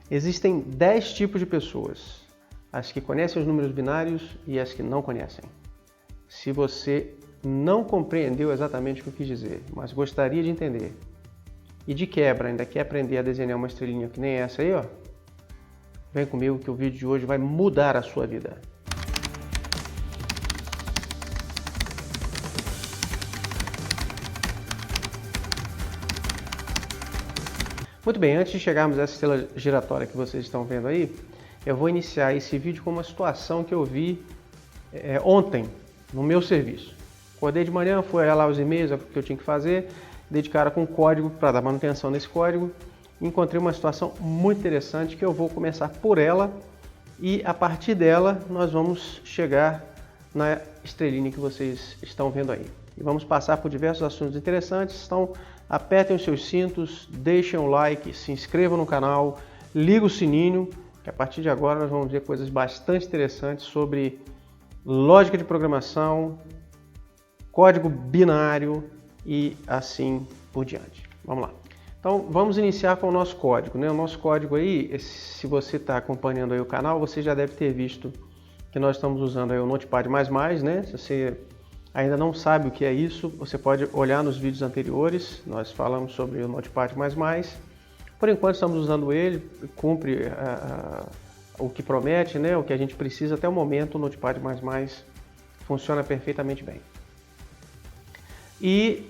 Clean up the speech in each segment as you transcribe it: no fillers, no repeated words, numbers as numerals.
Existem 10 tipos de pessoas, as que conhecem os números binários e as que não conhecem. Se você não compreendeu exatamente o que eu quis dizer, mas gostaria de entender, e de quebra ainda quer aprender a desenhar uma estrelinha que nem essa aí, ó, vem comigo que o vídeo de hoje vai mudar a sua vida. Muito bem, antes de chegarmos a essa estrela giratória que vocês estão vendo aí, eu vou iniciar esse vídeo com uma situação que eu vi ontem no meu serviço. Acordei de manhã, fui lá os e-mails, o que eu tinha que fazer, dei de cara com um código para dar manutenção nesse código, encontrei uma situação muito interessante que eu vou começar por ela e a partir dela nós vamos chegar na estrelinha que vocês estão vendo aí. E vamos passar por diversos assuntos interessantes, então apertem os seus cintos, deixem o like, se inscrevam no canal, liga o sininho, que a partir de agora nós vamos ver coisas bastante interessantes sobre lógica de programação, código binário e assim por diante. Vamos lá. Então vamos iniciar com o nosso código, né? O nosso código aí, se você está acompanhando aí o canal, você já deve ter visto que nós estamos usando aí o Notepad++, né? Se você ainda não sabe o que é isso, você pode olhar nos vídeos anteriores, nós falamos sobre o Notepad++. Por enquanto estamos usando ele, cumpre o que promete, né? O que a gente precisa até o momento, o Notepad++ funciona perfeitamente bem. E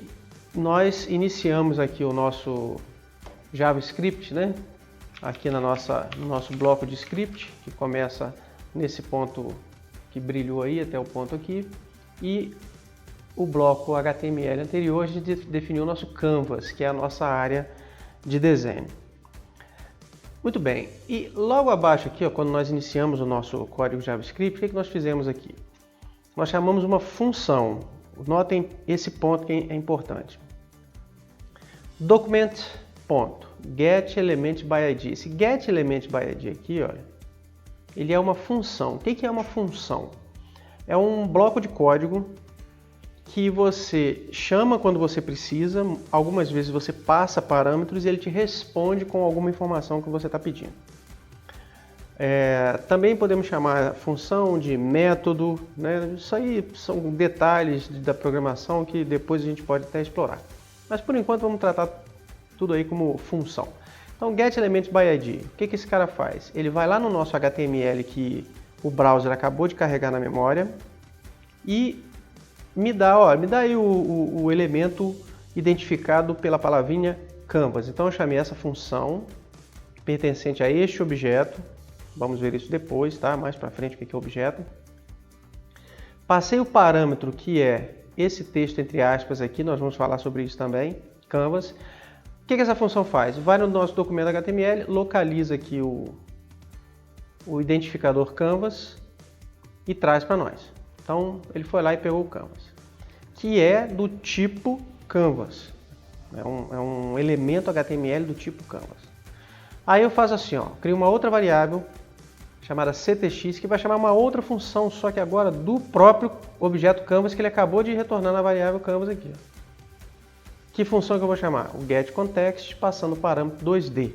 nós iniciamos aqui o nosso JavaScript, né? Aqui no nosso bloco de script, que começa nesse ponto que brilhou aí, até o ponto aqui, e o bloco HTML anterior a gente definiu o nosso canvas, que é a nossa área de desenho. Muito bem, e logo abaixo aqui, ó, quando nós iniciamos o nosso código JavaScript, o que nós fizemos aqui? Nós chamamos uma função, notem esse ponto que é importante. Document.getElementById. Esse getElementById aqui, olha, ele é uma função. O que é uma função? É um bloco de código que você chama quando você precisa, algumas vezes você passa parâmetros e ele te responde com alguma informação que você está pedindo. Também podemos chamar a função de método, né? Isso aí são detalhes da programação que depois a gente pode até explorar. Mas por enquanto vamos tratar tudo aí como função. Então getElementById, o que esse cara faz? Ele vai lá no nosso HTML que o browser acabou de carregar na memória e me dá aí o elemento identificado pela palavrinha canvas. Então eu chamei essa função pertencente a este objeto. Vamos ver isso depois, tá? Mais para frente o que é objeto. Passei o parâmetro que é esse texto entre aspas aqui, nós vamos falar sobre isso também, canvas. O que essa função faz? Vai no nosso documento HTML, localiza aqui o identificador canvas e traz para nós. Então, ele foi lá e pegou o canvas, que é do tipo canvas. É um elemento HTML do tipo canvas. Aí eu faço assim, ó, crio uma outra variável chamada ctx, que vai chamar uma outra função, só que agora do próprio objeto canvas que ele acabou de retornar na variável canvas aqui. Ó. Que função que eu vou chamar? O getContext passando o parâmetro 2D.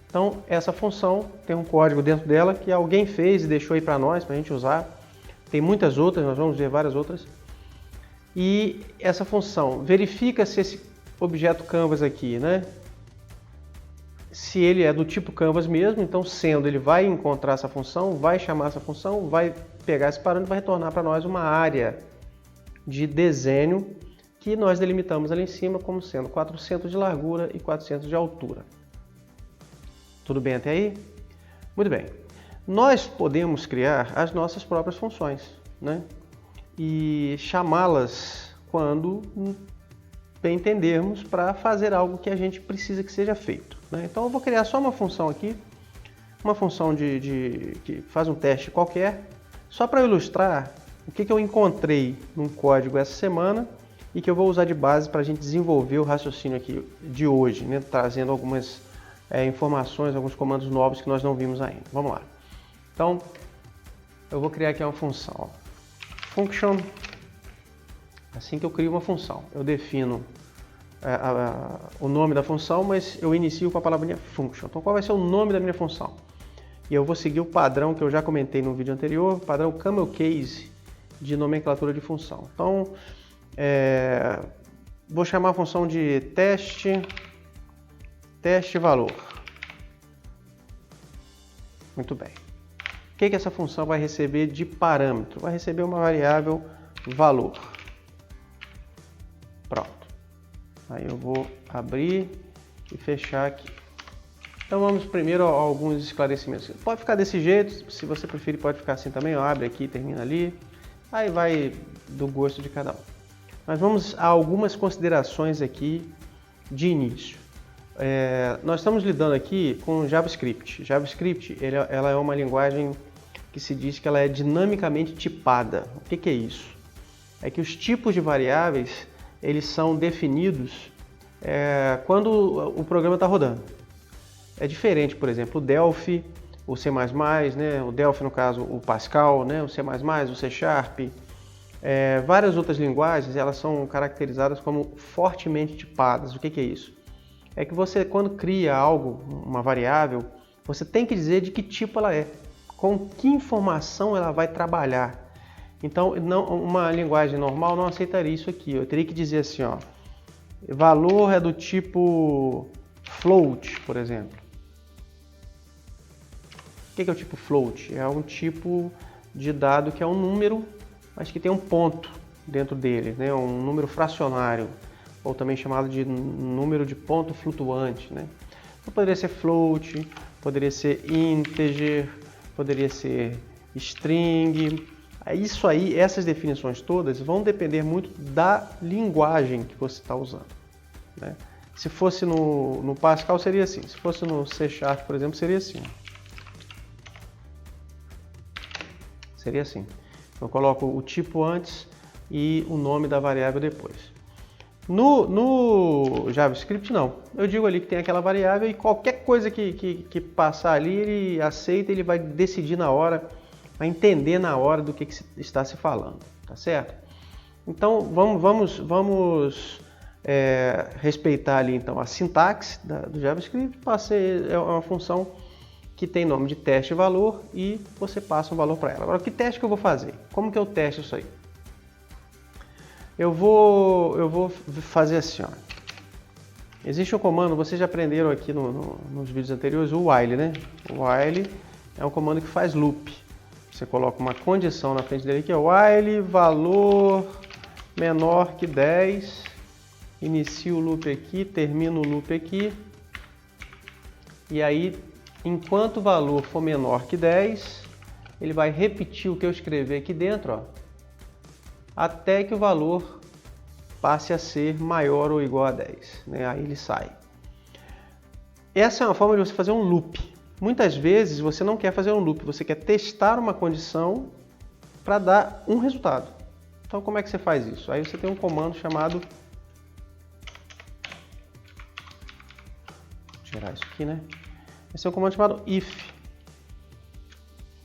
Então, essa função tem um código dentro dela que alguém fez e deixou aí para nós, para a gente usar. Tem muitas outras, nós vamos ver várias outras. E essa função verifica se esse objeto canvas aqui, né? Se ele é do tipo canvas mesmo, então sendo, ele vai encontrar essa função, vai chamar essa função, vai pegar esse parâmetro e vai retornar para nós uma área de desenho que nós delimitamos ali em cima como sendo 400 de largura e 400 de altura. Tudo bem até aí? Muito bem. Nós podemos criar as nossas próprias funções, né? E chamá-las quando bem entendermos para fazer algo que a gente precisa que seja feito, né? Então eu vou criar só uma função aqui, uma função que faz um teste qualquer, só para ilustrar o que eu encontrei num código essa semana e que eu vou usar de base para a gente desenvolver o raciocínio aqui de hoje, né? Trazendo algumas informações, alguns comandos novos que nós não vimos ainda. Vamos lá. Então, eu vou criar aqui uma função. Ó. Function, assim que eu crio uma função, eu defino o nome da função, mas eu inicio com a palavrinha function. Então, qual vai ser o nome da minha função? E eu vou seguir o padrão que eu já comentei no vídeo anterior, o padrão camel case de nomenclatura de função. Então, vou chamar a função de teste valor. Muito bem. O que essa função vai receber de parâmetro? Vai receber uma variável valor. Pronto. Aí eu vou abrir e fechar aqui. Então vamos primeiro a alguns esclarecimentos. Pode ficar desse jeito, se você preferir pode ficar assim também, abre aqui, termina ali. Aí vai do gosto de cada um. Mas vamos a algumas considerações aqui de início. Nós estamos lidando aqui com JavaScript. JavaScript ela é uma linguagem que se diz que ela é dinamicamente tipada. O que é isso? É que os tipos de variáveis eles são definidos quando o programa está rodando. É diferente, por exemplo, o Delphi, o C++, né? O Delphi no caso o Pascal, né? O C++, o C Sharp. Várias outras linguagens elas são caracterizadas como fortemente tipadas. O que é isso? É que você, quando cria algo, uma variável, você tem que dizer de que tipo ela é, com que informação ela vai trabalhar. Então, uma linguagem normal não aceitaria isso aqui. Eu teria que dizer assim, ó, valor é do tipo float, por exemplo. O que é o tipo float? É um tipo de dado que é um número, mas que tem um ponto dentro dele, né? Um número fracionário, ou também chamado de número de ponto flutuante, né? Então, poderia ser float, poderia ser integer, poderia ser string. Isso aí, essas definições todas vão depender muito da linguagem que você está usando, né? Se fosse no Pascal seria assim, se fosse no C Sharp, por exemplo, seria assim. Seria assim. Eu coloco o tipo antes e o nome da variável depois. No JavaScript não. Eu digo ali que tem aquela variável e qualquer coisa que passar ali, ele aceita, ele vai decidir na hora, vai entender na hora do que está se falando, tá certo? Então vamos respeitar ali então a sintaxe do JavaScript. É uma função que tem nome de teste valor e você passa um valor para ela. Agora, que teste que eu vou fazer? Como que eu testo isso aí? Eu vou fazer assim, ó. Existe um comando, vocês já aprenderam aqui nos vídeos anteriores, o while, né? O while é um comando que faz loop. Você coloca uma condição na frente dele que é while valor menor que 10, inicia o loop aqui, termina o loop aqui, e aí, enquanto o valor for menor que 10, ele vai repetir o que eu escrevi aqui dentro, ó, até que o valor passe a ser maior ou igual a 10, né? Aí ele sai. Essa é uma forma de você fazer um loop. Muitas vezes você não quer fazer um loop, você quer testar uma condição para dar um resultado. Então como é que você faz isso? Aí você tem um comando chamado... Vou tirar isso aqui, né? Esse é um comando chamado if.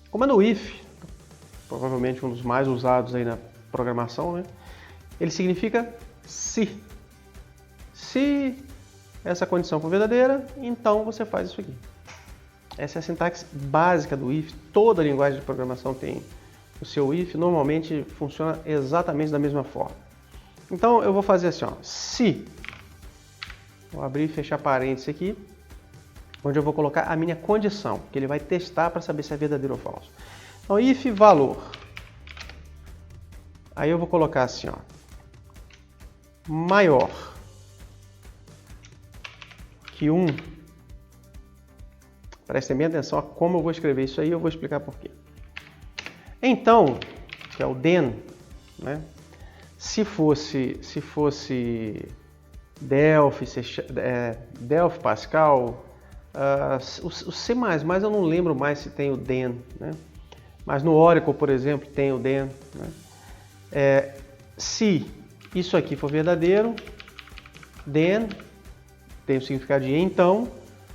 O comando if, provavelmente um dos mais usados aí na programação, né? Ele significa se. Se essa condição for verdadeira, então você faz isso aqui. Essa é a sintaxe básica do if. Toda linguagem de programação tem o seu if. Normalmente funciona exatamente da mesma forma. Então eu vou fazer assim, ó, se. Vou abrir e fechar parênteses aqui, onde eu vou colocar a minha condição, que ele vai testar para saber se é verdadeiro ou falso. Então if valor. Aí eu vou colocar assim, ó, maior que 1. Prestem bem atenção a como eu vou escrever isso aí, eu vou explicar por quê. Então, que é o then, né? Se fosse Delphi, Delphi, Pascal, o C++, eu não lembro mais se tem o then, né? Mas no Oracle, por exemplo, tem o then, né? Se isso aqui for verdadeiro, then tem o significado de então,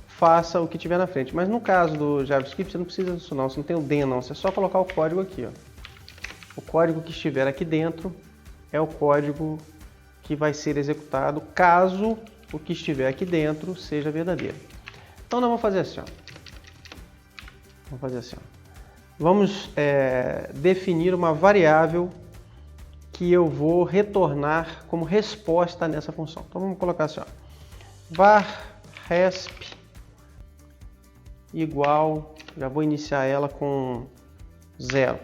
faça o que tiver na frente. Mas no caso do JavaScript, você não precisa disso não, você não tem o then não, você é só colocar o código aqui, ó. O código que estiver aqui dentro é o código que vai ser executado caso o que estiver aqui dentro seja verdadeiro. Então nós vamos fazer assim, ó. Vamos fazer assim, ó. Vamos definir uma variável que eu vou retornar como resposta nessa função. Então vamos colocar assim, ó. Var resp igual, já vou iniciar ela com 0.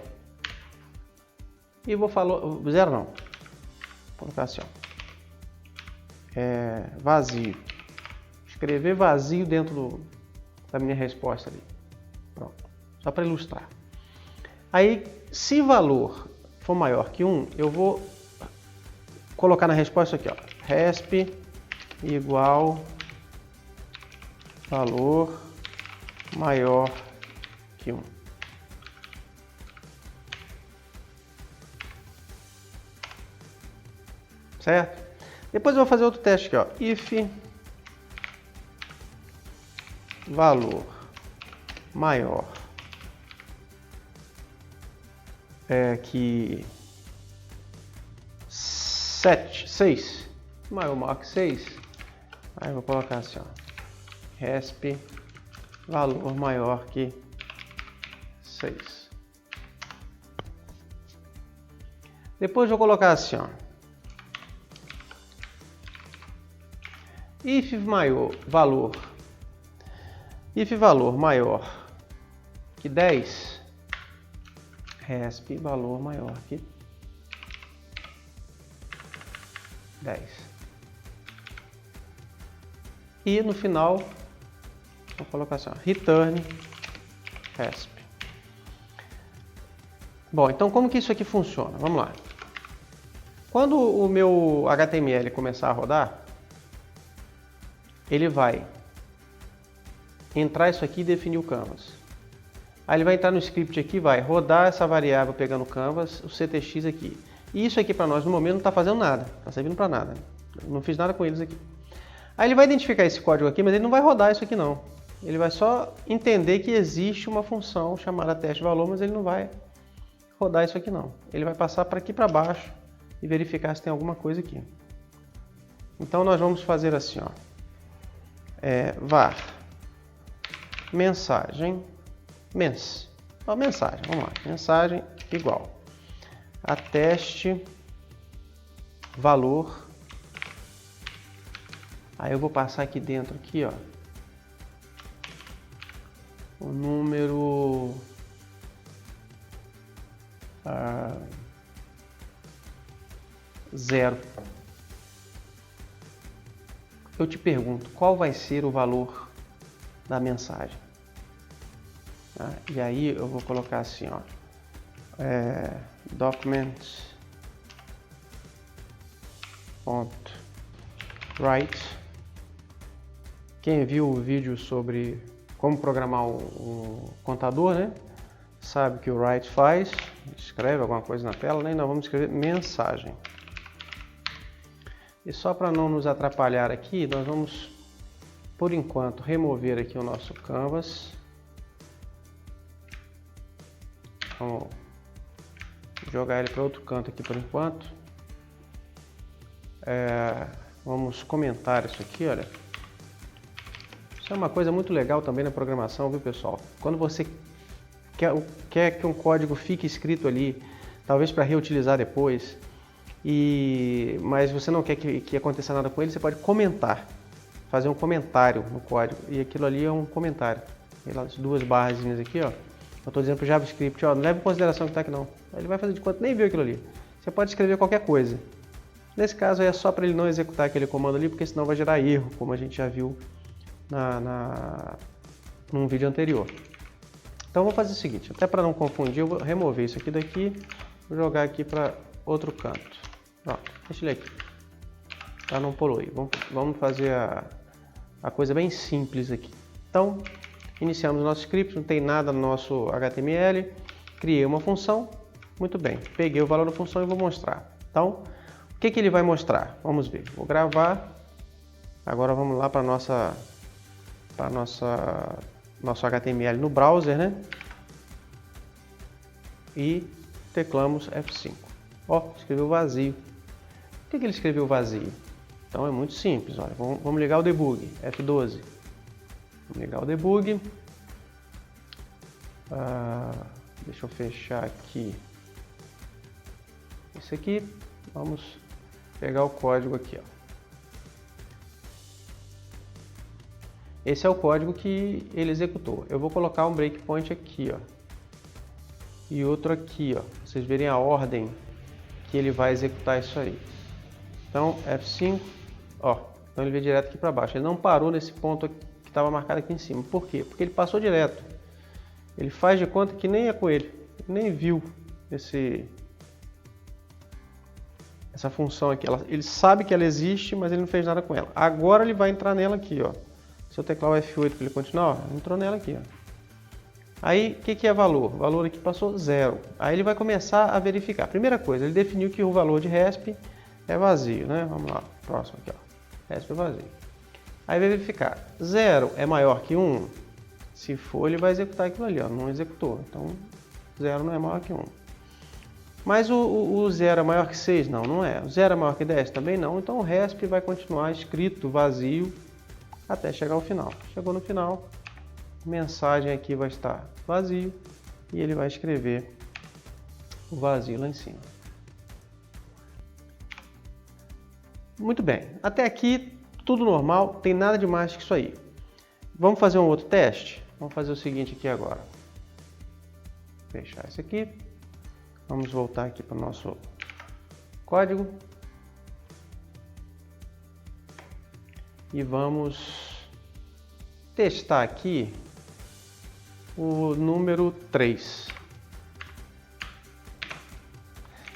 E vou falar, 0 não, vou colocar assim, ó. Vazio. Escrever vazio dentro da minha resposta ali. Pronto. Só para ilustrar. Aí, se valor for maior que 1, eu vou colocar na resposta aqui, ó. Resp igual valor maior que 1. Certo? Depois eu vou fazer outro teste aqui, ó. If valor maior que 6, maior que 6, aí eu vou colocar assim, ó. Resp valor maior que 6. Depois eu vou colocar assim, ó. If valor maior que 10, resp valor maior que 10. E no final, vou colocar assim, ó, return resp. Bom, então como que isso aqui funciona? Vamos lá. Quando o meu HTML começar a rodar, ele vai entrar isso aqui e definir o canvas. Aí ele vai entrar no script aqui e vai rodar essa variável pegando o canvas, o ctx aqui. E isso aqui para nós no momento não está fazendo nada, não está servindo para nada. Não fiz nada com eles aqui. Aí ele vai identificar esse código aqui, mas ele não vai rodar isso aqui não. Ele vai só entender que existe uma função chamada teste valor, mas ele não vai rodar isso aqui não. Ele vai passar para aqui para baixo e verificar se tem alguma coisa aqui. Então nós vamos fazer assim, ó. Var mensagem mensagem, vamos lá, mensagem igual a teste valor. Aí eu vou passar aqui dentro aqui, ó, o número 0. Eu te pergunto, qual vai ser o valor da mensagem? E aí eu vou colocar assim, ó, document.write. Quem viu o vídeo sobre como programar um contador, né, sabe que o write faz, escreve alguma coisa na tela, né? Nós vamos escrever mensagem. E só para não nos atrapalhar aqui, nós vamos, por enquanto, remover aqui o nosso canvas. Vamos jogar ele para outro canto aqui por enquanto. Vamos comentar isso aqui, olha. Isso é uma coisa muito legal também na programação, viu, pessoal? Quando você quer que um código fique escrito ali, talvez para reutilizar depois, mas você não quer que aconteça nada com ele, você pode comentar, fazer um comentário no código, e aquilo ali é um comentário. As duas barrazinhas aqui, ó. Eu estou dizendo para o JavaScript, ó, não leve em consideração que está aqui não. Ele vai fazer de conta, nem viu aquilo ali. Você pode escrever qualquer coisa. Nesse caso é só para ele não executar aquele comando ali, porque senão vai gerar erro, como a gente já viu num vídeo anterior. Então vou fazer o seguinte, até para não confundir, eu vou remover isso aqui daqui, vou jogar aqui para outro canto. Pronto, deixa ele aqui, para não poluir. Vamos fazer a coisa bem simples aqui. Então, iniciamos o nosso script, não tem nada no nosso HTML, criei uma função, muito bem, peguei o valor da função e vou mostrar. Então, o que ele vai mostrar? Vamos ver, vou gravar, agora vamos lá para nosso HTML no browser, né? E teclamos F5. Ó, escreveu vazio. Por que ele escreveu vazio? Então é muito simples, olha, vamos ligar o debug, F12. Vamos ligar o debug. Deixa eu fechar aqui esse aqui. Vamos pegar o código aqui, ó. Esse é o código que ele executou. Eu vou colocar um breakpoint aqui, ó, e outro aqui, ó. Vocês verem a ordem que ele vai executar isso aí. Então F5, ó. Então ele veio direto aqui para baixo. Ele não parou nesse ponto que estava marcado aqui em cima. Por quê? Porque ele passou direto. Ele faz de conta que nem é com ele, nem viu essa função aqui. Ele sabe que ela existe, mas ele não fez nada com ela. Agora ele vai entrar nela aqui, ó. Se eu teclar o F8 para ele continuar, ó, entrou nela aqui, ó. Aí, o que é valor? O valor aqui passou 0. Aí ele vai começar a verificar. Primeira coisa, ele definiu que o valor de RESP é vazio, né? Vamos lá, próximo aqui, ó. RESP é vazio. Aí vai verificar. 0 é maior que 1? Se for, ele vai executar aquilo ali, ó. Não executou. Então, 0 não é maior que 1. Mas o 0 é maior que 6? Não, não é. O 0 é maior que 10? Também não. Então o RESP vai continuar escrito vazio até chegar ao final. Chegou no final, a mensagem aqui vai estar vazio e ele vai escrever o vazio lá em cima. Muito bem. Até aqui tudo normal, tem nada de mais que isso aí. Vamos fazer um outro teste? Vamos fazer o seguinte aqui agora. Fechar isso aqui. Vamos voltar aqui para o nosso código. E vamos testar aqui o número 3.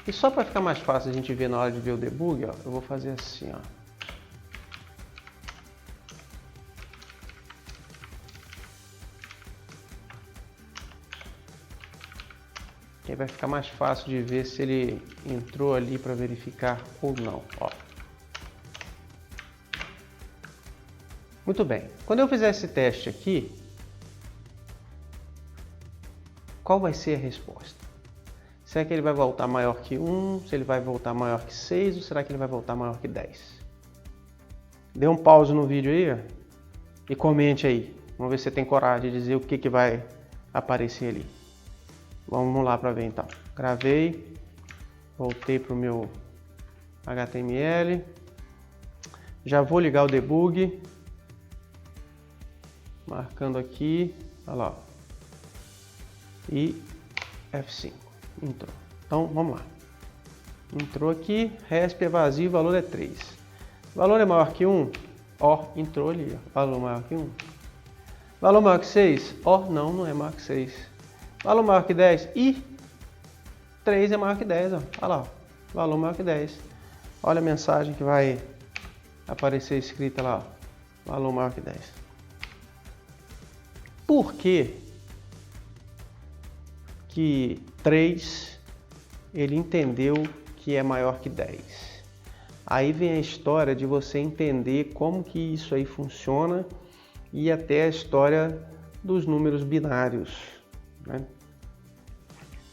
E só para ficar mais fácil a gente ver na hora de ver o debug, ó, eu vou fazer assim, ó. Que aí vai ficar mais fácil de ver se ele entrou ali para verificar ou não, ó. Muito bem. Quando eu fizer esse teste aqui, qual vai ser a resposta? Será que ele vai voltar maior que 1? Se ele vai voltar maior que 6? Ou será que ele vai voltar maior que 10? Dê um pause no vídeo aí, ó, e comente aí. Vamos ver se você tem coragem de dizer o que vai aparecer ali. Vamos lá para ver então. Gravei, voltei para o meu HTML. Já vou ligar o debug. Marcando aqui, olha lá, e F5, entrou. Então, vamos lá. Entrou aqui, RESP é vazio, valor é 3. Valor é maior que 1? Ó, entrou ali, ó. Valor maior que 1. Valor maior que 6? Ó, não, não é maior que 6. Valor maior que 10? Ih, 3 é maior que 10, ó. Olha lá, ó. Valor maior que 10. Olha a mensagem que vai aparecer escrita lá, ó. Valor maior que 10. Por que 3 ele entendeu que é maior que 10? Aí vem a história de você entender como que isso aí funciona e até a história dos números binários, né?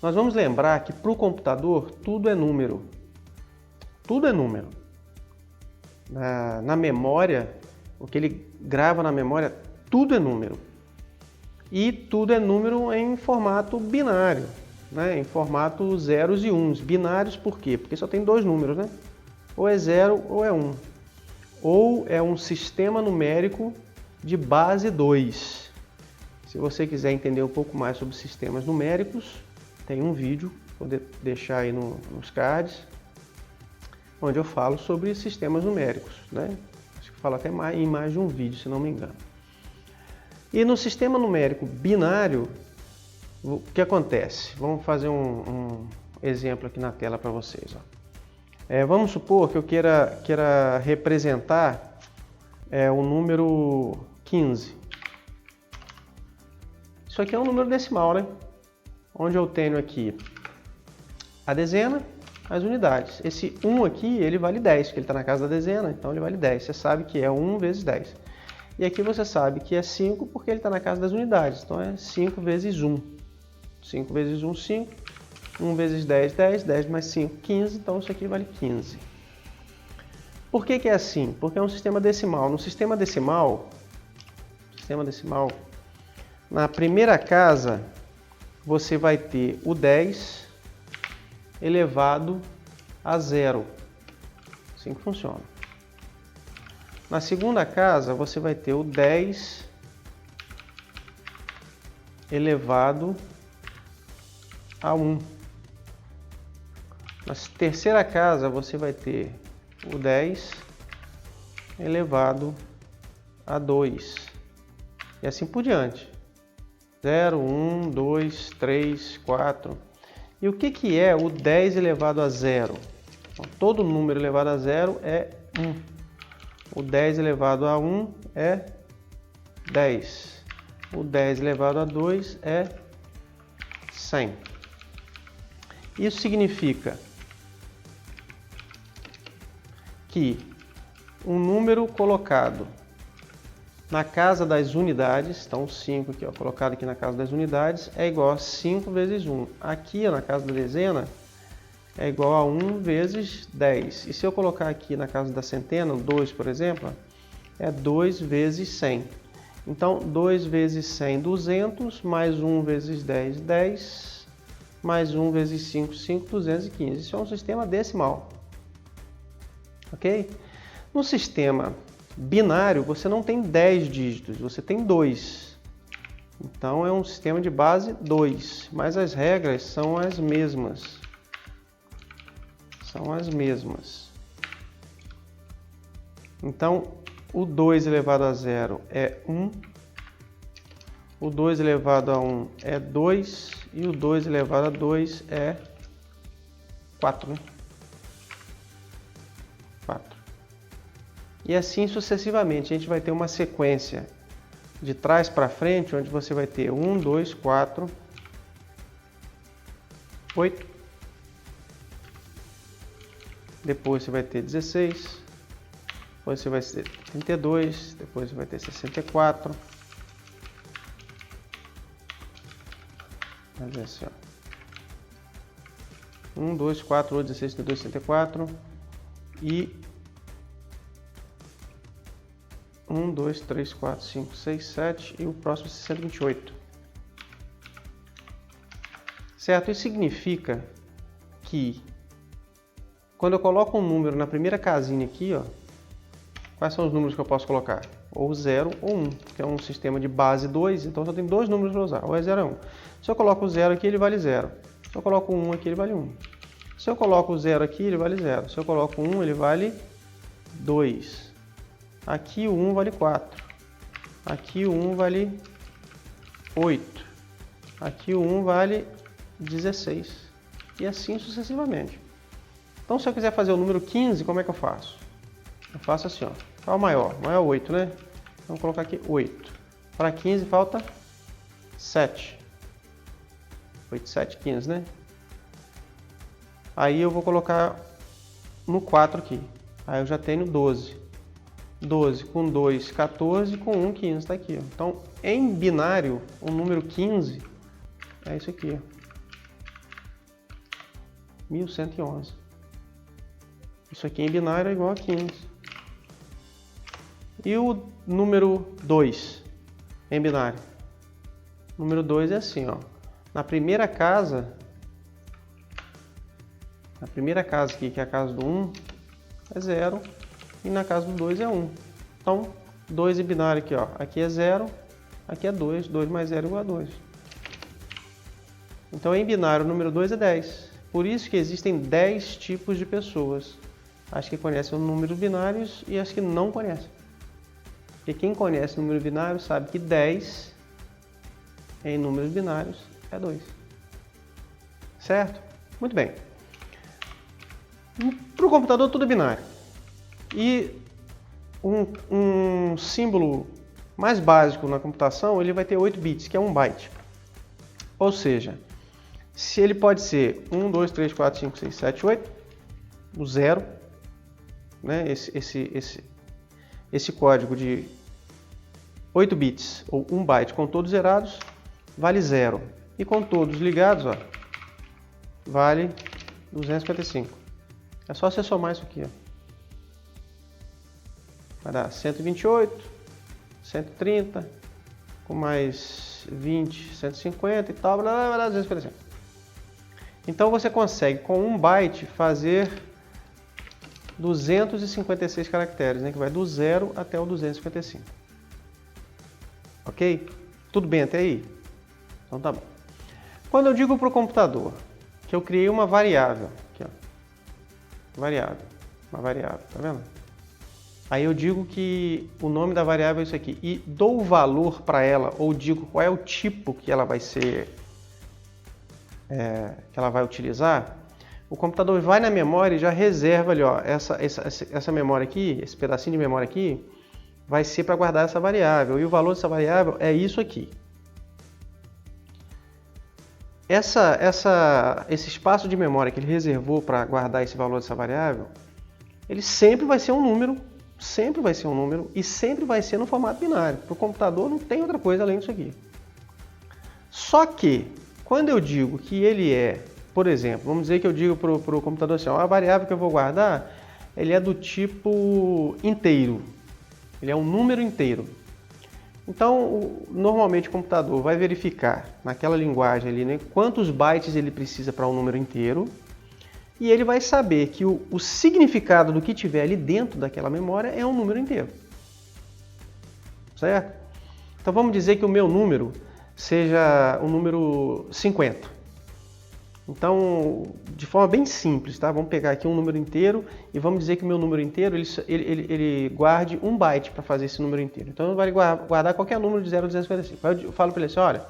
Nós vamos lembrar que para o computador tudo é número. Tudo é número. Na memória, o que ele grava na memória, tudo é número. E tudo é número em formato binário, né? Em formato zeros e uns. Binários por quê? Porque só tem dois números, né? Ou é 0 ou é 1. Ou é um sistema numérico de base 2. Se você quiser entender um pouco mais sobre sistemas numéricos, tem um vídeo, vou deixar aí nos cards, onde eu falo sobre sistemas numéricos, né? Acho que falo até em mais de um vídeo, se não me engano. E no sistema numérico binário, o que acontece? Vamos fazer um exemplo aqui na tela para vocês, ó. Vamos supor que eu queira representar o número 15. Isso aqui é um número decimal, né? Onde eu tenho aqui a dezena, as unidades. Esse 1 aqui, ele vale 10, porque ele está na casa da dezena, então ele vale 10. Você sabe que é 1 vezes 10. E aqui você sabe que é 5 porque ele está na casa das unidades. Então é 5 vezes 1. 5 vezes 1, 5. 1 vezes 10, 10. 10 mais 5, 15. Então isso aqui vale 15. Por que é assim? Porque é um sistema decimal. No sistema decimal, na primeira casa, você vai ter o 10 elevado a 0. Assim que funciona. Na segunda casa, você vai ter o 10 elevado a 1. Na terceira casa, você vai ter o 10 elevado a 2. E assim por diante. 0, 1, 2, 3, 4. E o que é o 10 elevado a 0? Bom, todo número elevado a 0 é 1. O 10 elevado a 1 é 10. O 10 elevado a 2 é 100. Isso significa que um número colocado na casa das unidades, então 5 aqui, ó, colocado aqui na casa das unidades, é igual a 5 vezes 1. Aqui, ó, na casa da dezena, é igual a 1 vezes 10. E se eu colocar aqui na casa da centena, 2, por exemplo, é 2 vezes 100. Então, 2 vezes 100, 200, mais 1 vezes 10, 10, mais 1 vezes 5, 5, 215. Isso é um sistema decimal. Ok? No sistema binário, você não tem 10 dígitos, você tem 2. Então, é um sistema de base 2, mas as regras são as mesmas. São as mesmas. Então, o 2 elevado a 0 é 1, o 2 elevado a 1 é 2 e o 2 elevado a 2 é 4, né? 4. E assim sucessivamente, a gente vai ter uma sequência de trás para frente, onde você vai ter 1, 2, 4, 8. Depois você vai ter 16. Depois você vai ter 32. Depois você vai ter 64. Vai ver assim, ó. 1, 2, 4, 8, 16, 32, 64. E 1, 2, 3, 4, 5, 6, 7 e o próximo 628. Certo? Isso significa que quando eu coloco um número na primeira casinha aqui, ó, quais são os números que eu posso colocar? Ou 0 ou 1, que é um sistema de base 2, então só tem dois números para usar, ou é 0 ou 1. Se eu coloco o 0 aqui, ele vale 0. Se eu coloco o 1 aqui, ele vale 1. Se eu coloco o 0 aqui, ele vale 0. Se eu coloco o 1, ele vale 2. Aqui o 1 vale 4. Aqui o 1 vale 8. Aqui o 1 vale 16. E assim sucessivamente. Então, se eu quiser fazer o número 15, como é que eu faço? Eu faço assim, ó. Qual é o maior? O maior é 8, né? Então, vou colocar aqui 8. Para 15 falta 7. 8, 7, 15, né? Aí eu vou colocar no 4 aqui. Aí eu já tenho 12. 12 com 2, 14, com 1, 15. Está aqui, ó. Então, em binário, o número 15 é isso aqui, ó. 1111. Isso aqui em binário é igual a 15. E o número 2 em binário? O número 2 é assim, ó. Na primeira casa aqui, que é a casa do 1, é 0. E na casa do 2 é 1. Então, 2 em binário aqui, ó. Aqui é 0, aqui é 2. 2 mais 0 é igual a 2. Então, em binário, o número 2 é 10. Por isso que existem 10 tipos de pessoas. As que conhecem números binários e as que não conhecem. Porque quem conhece número binário sabe que 10 em números binários é 2. Certo? Muito bem. Para o computador tudo é binário. E um símbolo mais básico na computação, ele vai ter 8 bits, que é 1 byte. Ou seja, se ele pode ser 1, 2, 3, 4, 5, 6, 7, 8, o 0, né? Esse código de 8 bits ou 1 byte com todos zerados vale 0. E com todos ligados, ó, vale 255. É só você somar isso aqui, ó. Vai dar 128, 130, com mais 20, 150 e tal, blá, blá, blá, 255. Então você consegue, com 1 byte, fazer 256 caracteres, né? Que vai do 0 até o 255. Ok? Tudo bem até aí? Então tá bom. Quando eu digo para o computador que eu criei uma variável, aqui, ó, uma variável, tá vendo? Aí eu digo que o nome da variável é isso aqui e dou o valor para ela, ou digo qual é o tipo que ela vai ser, que ela vai utilizar. O computador vai na memória e já reserva ali, ó, essa memória aqui, esse pedacinho de memória aqui, vai ser para guardar essa variável. E o valor dessa variável é isso aqui. Esse espaço de memória que ele reservou para guardar esse valor dessa variável, ele sempre vai ser um número, e sempre vai ser no formato binário. Para o computador não tem outra coisa além disso aqui. Só que, quando eu digo que ele é, por exemplo, vamos dizer que eu digo para o computador assim, ó, a variável que eu vou guardar, ele é do tipo inteiro. Ele é um número inteiro. Então, normalmente o computador vai verificar naquela linguagem ali, né, quantos bytes ele precisa para um número inteiro, e ele vai saber que o significado do que tiver ali dentro daquela memória é um número inteiro. Certo? Então vamos dizer que o meu número seja o número 50. Então, de forma bem simples, tá? Vamos pegar aqui um número inteiro e vamos dizer que o meu número inteiro ele guarde 1 byte para fazer esse número inteiro. Então, ele vai guardar qualquer número de 0 a 255. Aí eu falo para ele assim, olha,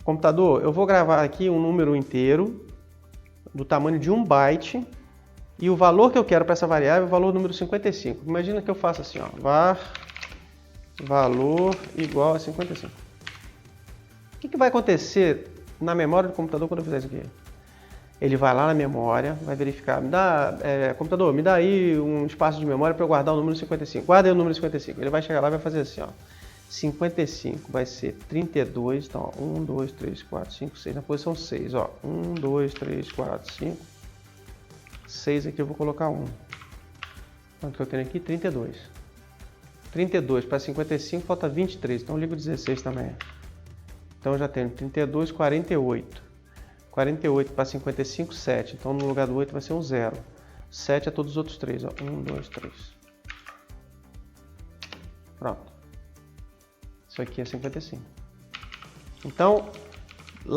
computador, eu vou gravar aqui um número inteiro do tamanho de 1 byte e o valor que eu quero para essa variável é o valor número 55. Imagina que eu faço assim, ó, var valor igual a 55. O que vai acontecer na memória do computador quando eu fizer isso aqui? Ele vai lá na memória, vai verificar, computador, me dá aí um espaço de memória para eu guardar o número 55. Guarda aí o número 55. Ele vai chegar lá e vai fazer assim, ó. 55 vai ser 32, então, ó, 1, 2, 3, 4, 5, 6, na posição 6, ó. 1, 2, 3, 4, 5, 6 aqui eu vou colocar 1. Quanto que eu tenho aqui? 32. 32 para 55 falta 23, então eu ligo 16 também. Então eu já tenho 32, 48. 48 para 55, 7. Então no lugar do 8 vai ser um 0. 7 é todos os outros 3. Ó. 1, 2, 3. Pronto. Isso aqui é 55. Então,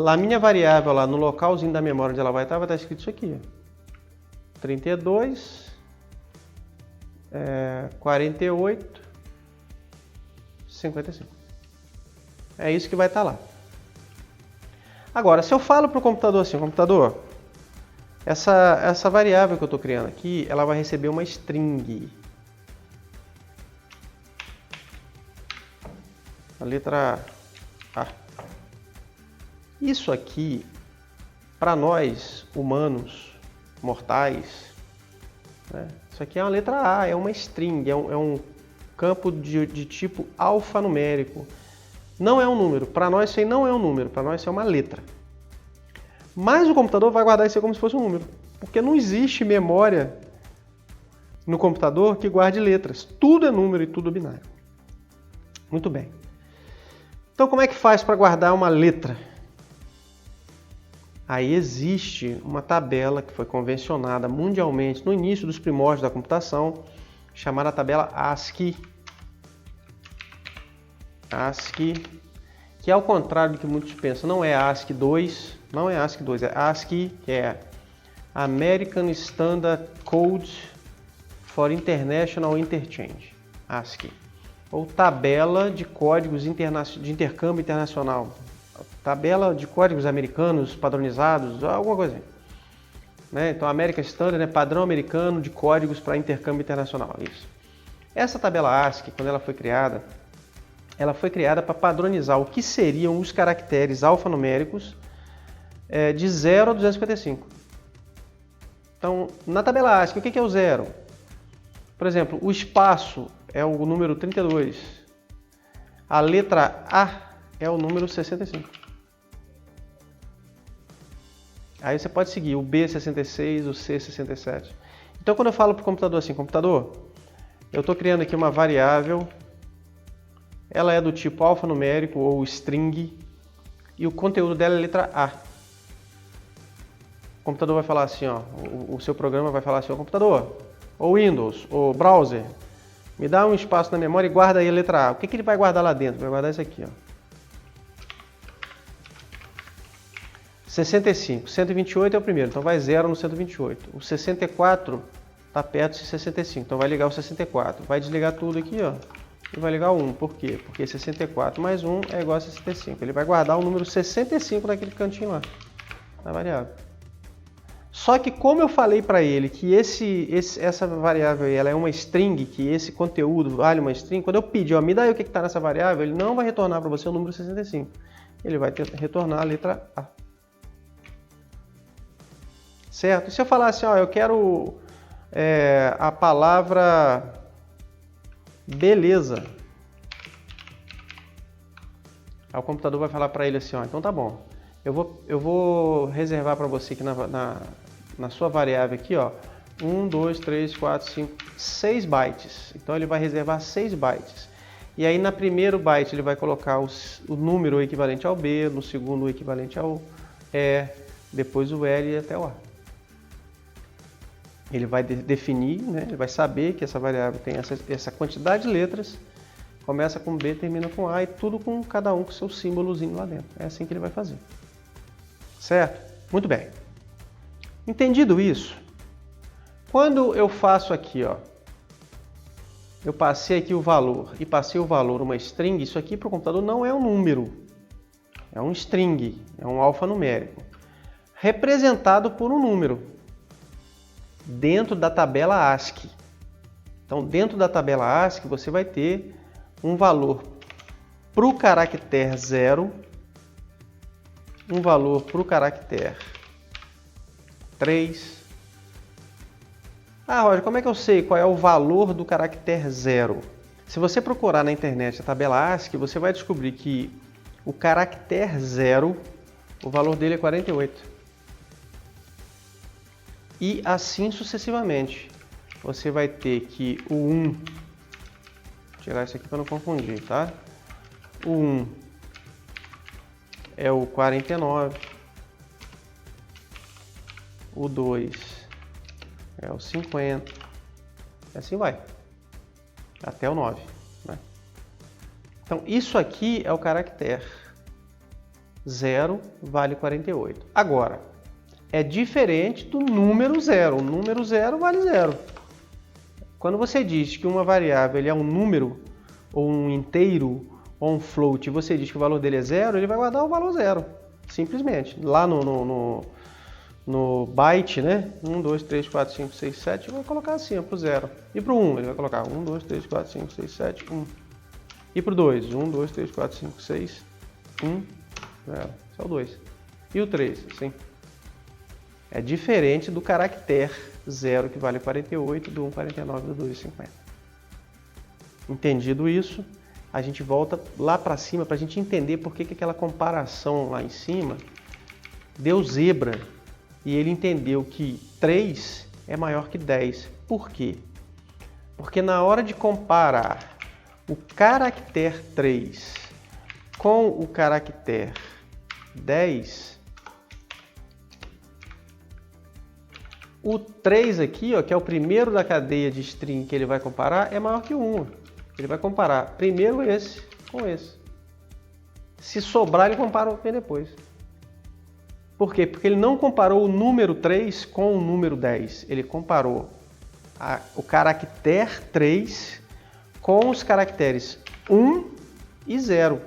a minha variável lá no localzinho da memória onde ela vai estar escrito isso aqui. 32, 48, 55. É isso que vai estar lá. Agora, se eu falo para o computador assim, computador, essa variável que eu estou criando aqui, ela vai receber uma string. A letra A. Isso aqui, para nós, humanos, mortais, né, isso aqui é uma letra A, é uma string, é um campo de tipo alfanumérico. Não é um número. Para nós isso aí não é um número. Para nós isso é uma letra. Mas o computador vai guardar isso aí como se fosse um número. Porque não existe memória no computador que guarde letras. Tudo é número e tudo é binário. Muito bem. Então como é que faz para guardar uma letra? Aí existe uma tabela que foi convencionada mundialmente no início dos primórdios da computação, chamada tabela ASCII. ASCII, que ao contrário do que muitos pensam, não é ASCII 2, não é ASCII 2, é ASCII, que é American Standard Code for International Interchange, ASCII, ou tabela de códigos de intercâmbio internacional, tabela de códigos americanos padronizados, alguma coisa assim. Né? Então, American Standard é padrão americano de códigos para intercâmbio internacional, isso. Essa tabela ASCII, quando ela foi criada para padronizar o que seriam os caracteres alfanuméricos de 0 a 255. Então, na tabela ASCII, o que é o 0? Por exemplo, o espaço é o número 32. A letra A é o número 65. Aí você pode seguir o B66, o C67. Então, quando eu falo para o computador assim, computador, eu estou criando aqui uma variável, ela é do tipo alfanumérico ou string, e o conteúdo dela é a letra A. O computador vai falar assim, ó, o seu programa vai falar assim, ó, computador, ou Windows, ou browser, me dá um espaço na memória e guarda aí a letra A. O que ele vai guardar lá dentro? Vai guardar isso aqui, ó. 65, 128 é o primeiro, então vai 0 no 128. O 64 está perto de 65, então vai ligar o 64. Vai desligar tudo aqui, ó, e vai ligar o 1. Por quê? Porque 64 mais 1 é igual a 65. Ele vai guardar o número 65 naquele cantinho lá, na variável. Só que como eu falei para ele que essa variável aí, ela é uma string, que esse conteúdo vale uma string, quando eu pedir, ó, me dá aí o que está nessa variável, ele não vai retornar para você o número 65. Ele vai retornar a letra A. Certo? E se eu falar assim, ó, eu quero a palavra beleza. Aí o computador vai falar para ele assim, ó, então tá bom, eu vou reservar para você aqui na sua variável aqui, ó, 1, 2, 3, 4, 5, 6 bytes. Então ele vai reservar 6 bytes. E aí na primeiro byte ele vai colocar o número equivalente ao B, no segundo o equivalente ao E, depois o L e até o A. Ele vai definir, né? Ele vai saber que essa variável tem essa quantidade de letras, começa com B, termina com A e tudo com cada um com seu símbolozinho lá dentro. É assim que ele vai fazer. Certo? Muito bem. Entendido isso, quando eu faço aqui, ó, eu passei aqui o valor e passei o valor uma string, isso aqui para o computador não é um número, é um string, é um alfanumérico, representado por um número dentro da tabela ASCII. Então, dentro da tabela ASCII, você vai ter um valor para o caractere 0, um valor para o caractere 3. Ah, Roger, como é que eu sei qual é o valor do caractere 0? Se você procurar na internet a tabela ASCII, você vai descobrir que o caractere 0, o valor dele é 48. E assim sucessivamente. Você vai ter que o 1, vou tirar isso aqui para não confundir, tá? O 1 é o 49, o 2 é o 50, e assim vai, até o 9. Né? Então isso aqui é o caractere 0 vale 48. Agora, é diferente do número 0. O número 0 vale 0. Quando você diz que uma variável é um número, ou um inteiro, ou um float, e você diz que o valor dele é 0, ele vai guardar o valor 0. Simplesmente. Lá no byte, né? 1, 2, 3, 4, 5, 6, 7, ele vai colocar assim, ó, para o 0. E para o 1, ele vai colocar 1, 2, 3, 4, 5, 6, 7, 1. E para o 2, 1, 2, 3, 4, 5, 6, 1, 0. Esse é o 2. E o 3, assim. É diferente do caractere 0, que vale 48, do 1, 49, do 2, 50. Entendido isso, a gente volta lá para cima para a gente entender por que aquela comparação lá em cima deu zebra e ele entendeu que 3 é maior que 10. Por quê? Porque na hora de comparar o caractere 3 com o caractere 10, o 3 aqui, ó, que é o primeiro da cadeia de string que ele vai comparar, é maior que o 1. Ele vai comparar primeiro esse com esse. Se sobrar, ele compara o que vem depois. Por quê? Porque ele não comparou o número 3 com o número 10. Ele comparou o caractere 3 com os caracteres 1 e 0.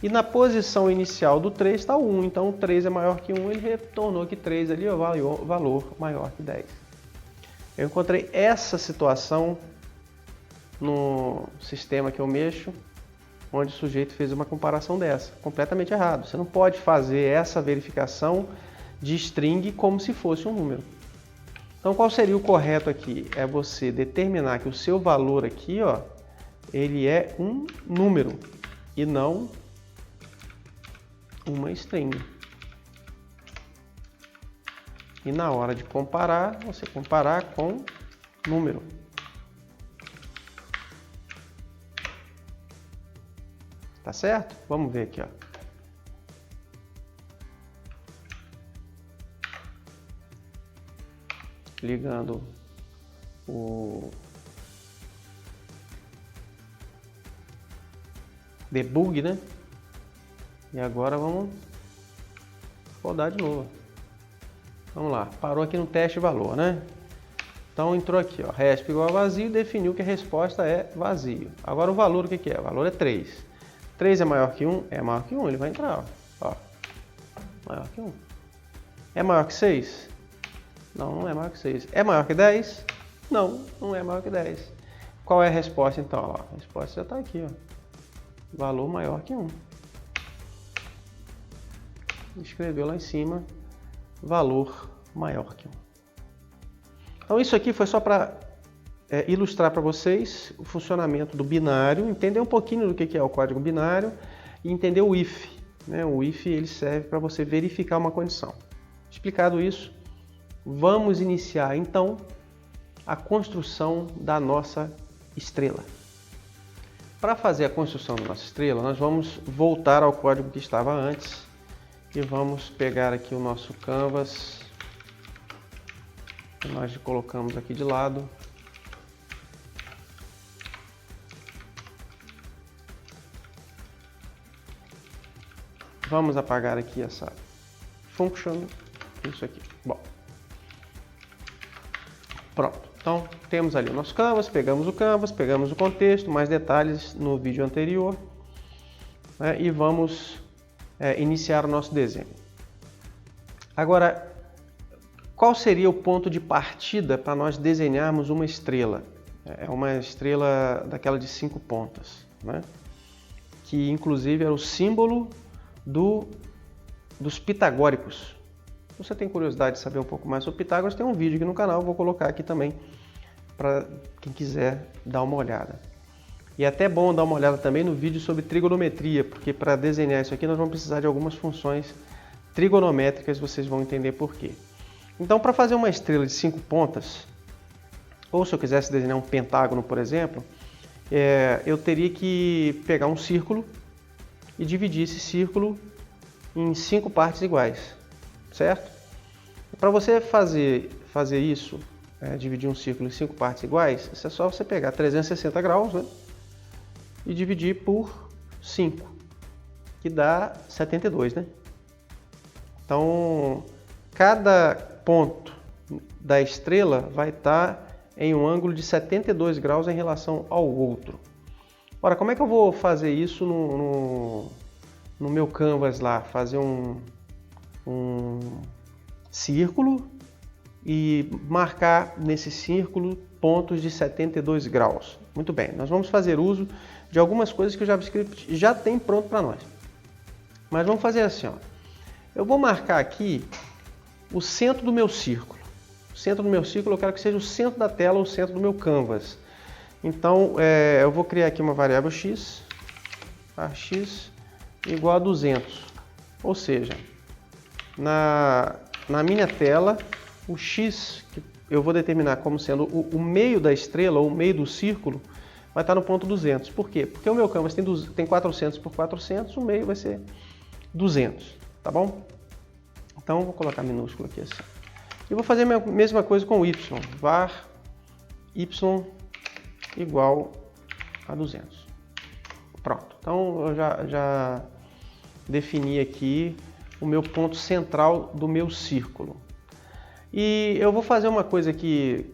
E na posição inicial do 3 está o 1, então o 3 é maior que 1, ele retornou que 3 ali é o valor maior que 10. Eu encontrei essa situação no sistema que eu mexo, onde o sujeito fez uma comparação dessa, completamente errado. Você não pode fazer essa verificação de string como se fosse um número. Então qual seria o correto aqui? É você determinar que o seu valor aqui, ó, ele é um número e não uma string. E na hora de comparar, você comparar com número. Tá certo? Vamos ver aqui, ó. Ligando o debug, né? E agora vamos rodar de novo. Vamos lá, parou aqui no teste valor, né? Então entrou aqui, ó, resp igual a vazio e definiu que a resposta é vazio. Agora o valor, o que é? O valor é 3. 3 é maior que 1? É maior que 1, ele vai entrar, ó. Maior que 1. É maior que 6? Não, não é maior que 6. É maior que 10? Não, não é maior que 10. Qual é a resposta então? Ó, a resposta já está aqui, ó. Valor maior que 1. Escreveu lá em cima, valor maior que 1. Então isso aqui foi só para ilustrar para vocês o funcionamento do binário, entender um pouquinho do que é o código binário e entender o if. Né? O if ele serve para você verificar uma condição. Explicado isso, vamos iniciar então a construção da nossa estrela. Para fazer a construção da nossa estrela, nós vamos voltar ao código que estava antes e vamos pegar aqui o nosso canvas que nós colocamos aqui de lado. Vamos apagar aqui essa function, isso aqui. Bom, pronto. Então temos ali o nosso canvas, pegamos o contexto, mais detalhes no vídeo anterior, né, e vamos iniciar o nosso desenho. Agora, qual seria o ponto de partida para nós desenharmos uma estrela? É uma estrela daquela de 5 pontas, né? Que inclusive era o símbolo dos pitagóricos. Se você tem curiosidade de saber um pouco mais sobre Pitágoras, tem um vídeo aqui no canal, vou colocar aqui também para quem quiser dar uma olhada. E é até bom dar uma olhada também no vídeo sobre trigonometria, porque para desenhar isso aqui nós vamos precisar de algumas funções trigonométricas, vocês vão entender por quê. Então, para fazer uma estrela de 5 pontas, ou se eu quisesse desenhar um pentágono, por exemplo, eu teria que pegar um círculo e dividir esse círculo em 5 partes iguais, certo? Para você fazer isso, dividir um círculo em 5 partes iguais, é só você pegar 360 graus, né, e dividir por 5, que dá 72, né? Então, cada ponto da estrela vai estar em um ângulo de 72 graus em relação ao outro. Ora, como é que eu vou fazer isso no meu canvas lá? Fazer um círculo e marcar nesse círculo pontos de 72 graus. Muito bem, nós vamos fazer uso de algumas coisas que o JavaScript já tem pronto para nós. Mas vamos fazer assim, ó. Eu vou marcar aqui o centro do meu círculo. O centro do meu círculo eu quero que seja o centro da tela, o centro do meu canvas. Então, eu vou criar aqui uma variável x, tá? X igual a 200. Ou seja, na minha tela, o x, que eu vou determinar como sendo o meio da estrela, ou o meio do círculo, vai estar no ponto 200. Por quê? Porque o meu canvas tem 400 por 400, o meio vai ser 200, tá bom? Então, vou colocar minúsculo aqui assim. E vou fazer a mesma coisa com o y. Var y igual a 200. Pronto. Então, eu já defini aqui o meu ponto central do meu círculo. E eu vou fazer uma coisa aqui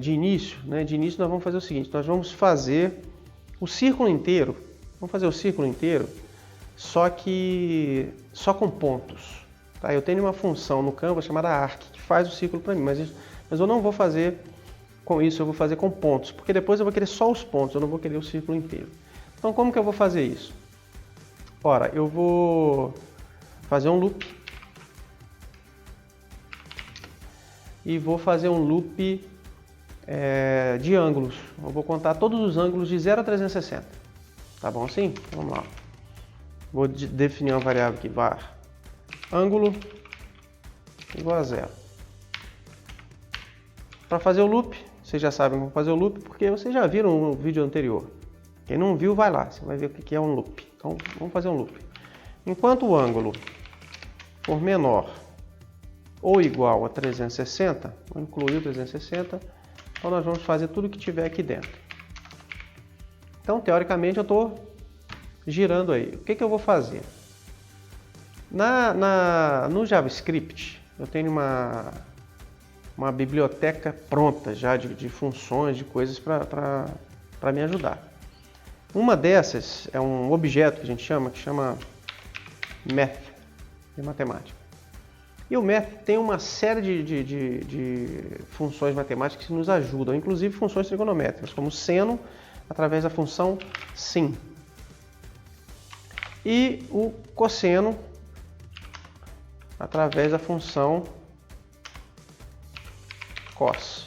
de início, né? De início nós vamos fazer o seguinte, nós vamos fazer o círculo inteiro, só com pontos. Tá? Eu tenho uma função no Canvas chamada arc, que faz o círculo para mim, mas eu não vou fazer com isso, eu vou fazer com pontos, porque depois eu vou querer só os pontos, eu não vou querer o círculo inteiro. Então como que eu vou fazer isso? Ora, eu vou fazer um loop e vou fazer um loop de ângulos. Eu vou contar todos os ângulos de 0 a 360. Tá bom assim? Então, vamos lá. Vou definir uma variável aqui, var ângulo igual a 0. Para fazer o loop, vocês já sabem como fazer o loop, porque vocês já viram no vídeo anterior. Quem não viu, vai lá, você vai ver o que é um loop. Então, vamos fazer um loop. Enquanto o ângulo for menor ou igual a 360, vou incluir o 360, então nós vamos fazer tudo que tiver aqui dentro. Então, teoricamente, eu estou girando aí. O que eu vou fazer? No JavaScript, eu tenho uma biblioteca pronta já de funções, de coisas para me ajudar. Uma dessas é um objeto que a gente chama, math, de matemática. E o math tem uma série de funções matemáticas que nos ajudam, inclusive funções trigonométricas, como seno, através da função sin. E o cosseno, através da função cos.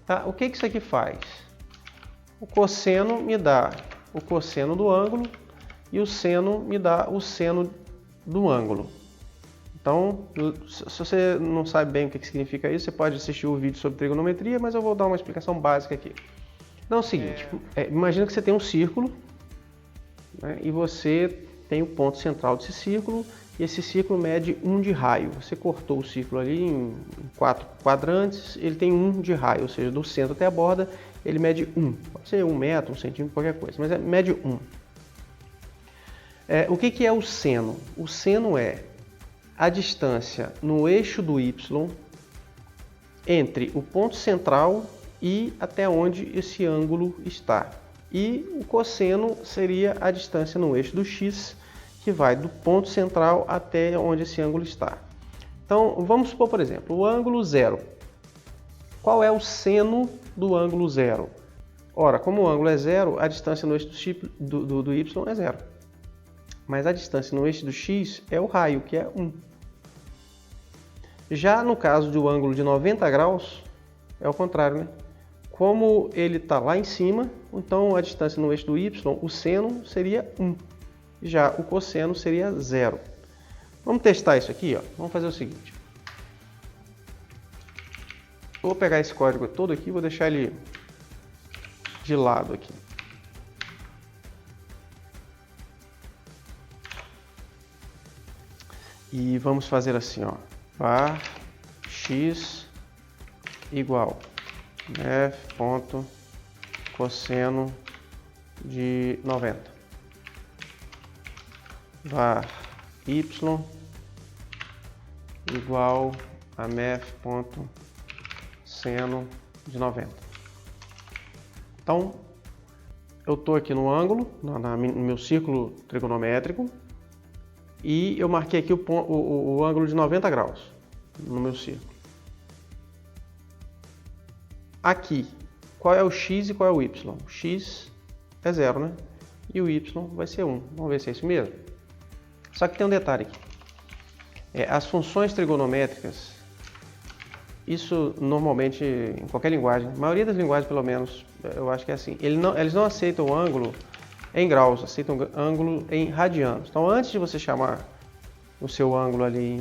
Tá? O que isso aqui faz? O cosseno me dá o cosseno do ângulo e o seno me dá o seno do ângulo. Então, se você não sabe bem o que significa isso, você pode assistir o vídeo sobre trigonometria, mas eu vou dar uma explicação básica aqui. Então é o seguinte, imagina que você tem um círculo, né, e você tem o ponto central desse círculo, e esse círculo mede 1 de raio. Você cortou o círculo ali em 4 quadrantes, ele tem 1 de raio, ou seja, do centro até a borda, ele mede 1. Pode ser 1 metro, 1 centímetro, qualquer coisa, mas mede 1. O que é o seno? O seno é a distância no eixo do y entre o ponto central e até onde esse ângulo está. E o cosseno seria a distância no eixo do x, que vai do ponto central até onde esse ângulo está. Então, vamos supor, por exemplo, o ângulo 0. Qual é o seno do ângulo 0? Ora, como o ângulo é 0, a distância no eixo do y é 0. Mas a distância no eixo do x é o raio, que é 1. Já no caso do ângulo de 90 graus, é o contrário, né? Como ele está lá em cima, então a distância no eixo do y, o seno seria 1. Já o cosseno seria 0. Vamos testar isso aqui, ó. Vamos fazer o seguinte. Vou pegar esse código todo aqui, vou deixar ele de lado aqui. E vamos fazer assim, ó. Var x igual math.cosseno de 90. Var y igual a math.seno de 90. Então, eu estou aqui no ângulo, no meu círculo trigonométrico, e eu marquei aqui o ângulo de 90 graus no meu círculo. Aqui, qual é o x e qual é o y? O x é 0, né? E o y vai ser 1. Vamos ver se é isso mesmo. Só que tem um detalhe aqui. As funções trigonométricas, isso normalmente em qualquer linguagem, a maioria das linguagens pelo menos, eu acho que é assim, eles não aceitam o ângulo em graus, aceitam o ângulo em radianos. Então, antes de você chamar o seu ângulo ali,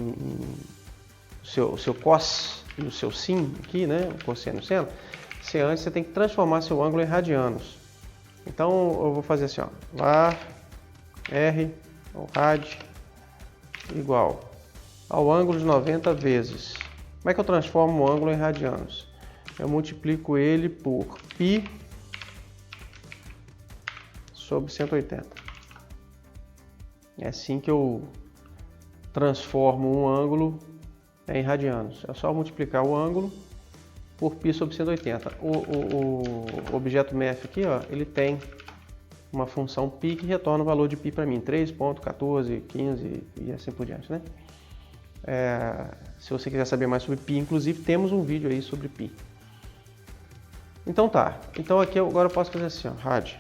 o seu cos e o seu sin aqui, né, o cosseno e o seno, você tem que transformar seu ângulo em radianos. Então, eu vou fazer assim, ó, var r ou rad igual ao ângulo de 90 vezes. Como é que eu transformo o ângulo em radianos? Eu multiplico ele por π sobre 180. É assim que eu transformo um ângulo em radianos. É só multiplicar o ângulo por π sobre 180. O objeto math aqui, ó, ele tem uma função π que retorna o valor de π para mim, 3.14, 15 e assim por diante, né? Se você quiser saber mais sobre π, inclusive temos um vídeo aí sobre π. Então tá, então aqui agora eu posso fazer assim, ó, rad.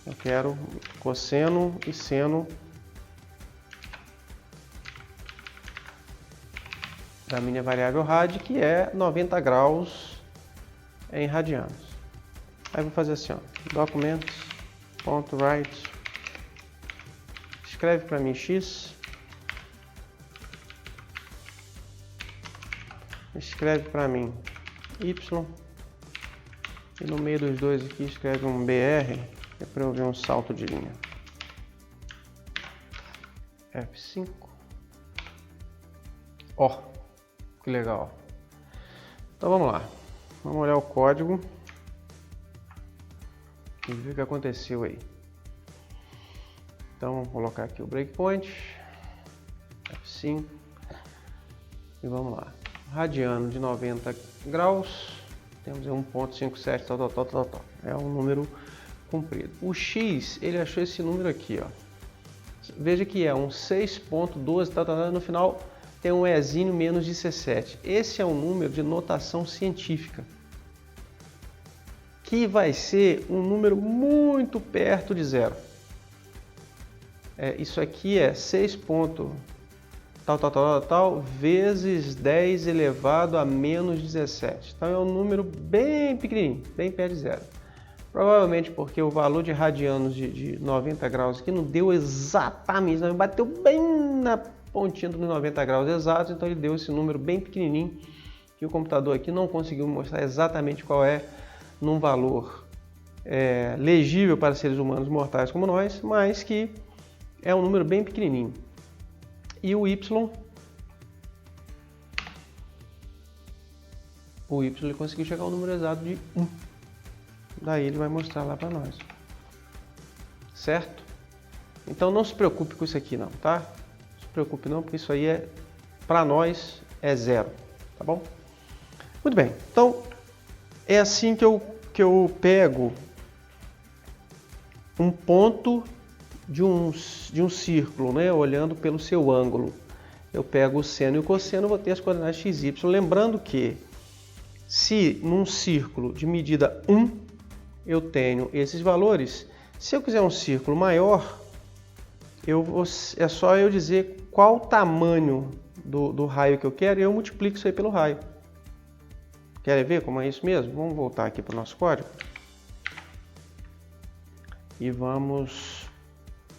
Eu quero cosseno e seno da minha variável rad, que é 90 graus em radianos. Aí vou fazer assim, ó, documents.write, escreve para mim x, escreve para mim y, E no meio dos dois aqui escreve um BR, que é para eu ver um salto de linha. F5. Ó, que legal. Então vamos lá. Vamos olhar o código e ver o que aconteceu aí. Então vamos colocar aqui o breakpoint. F5. E vamos lá. Radiano de 90 graus. Temos 1.57, tal. É um número comprido. O X, ele achou esse número aqui, ó. Veja que é um 6.12, tal, no final tem um Ezinho menos 17. Esse é um número de notação científica, que vai ser um número muito perto de zero. Isso aqui é 6. Tal, vezes 10 elevado a menos 17. Então é um número bem pequenininho, bem perto de zero. Provavelmente porque o valor de radianos de 90 graus aqui não deu exatamente, não bateu bem na pontinha dos 90 graus exatos, então ele deu esse número bem pequenininho, que o computador aqui não conseguiu mostrar exatamente qual é num valor legível para seres humanos mortais como nós, mas que é um número bem pequenininho. E o Y ele conseguiu chegar ao número exato de 1. Daí ele vai mostrar lá para nós. Certo? Então não se preocupe com isso aqui não, tá? Não se preocupe não, porque isso aí para nós é zero, tá bom? Muito bem, então é assim que eu pego um ponto de um círculo, né? Olhando pelo seu ângulo. Eu pego o seno e o cosseno, vou ter as coordenadas x, y. Lembrando que se num círculo de medida 1 eu tenho esses valores, se eu quiser um círculo maior, é só eu dizer qual o tamanho do raio que eu quero e eu multiplico isso aí pelo raio. Querem ver como é isso mesmo? Vamos voltar aqui para o nosso código e vamos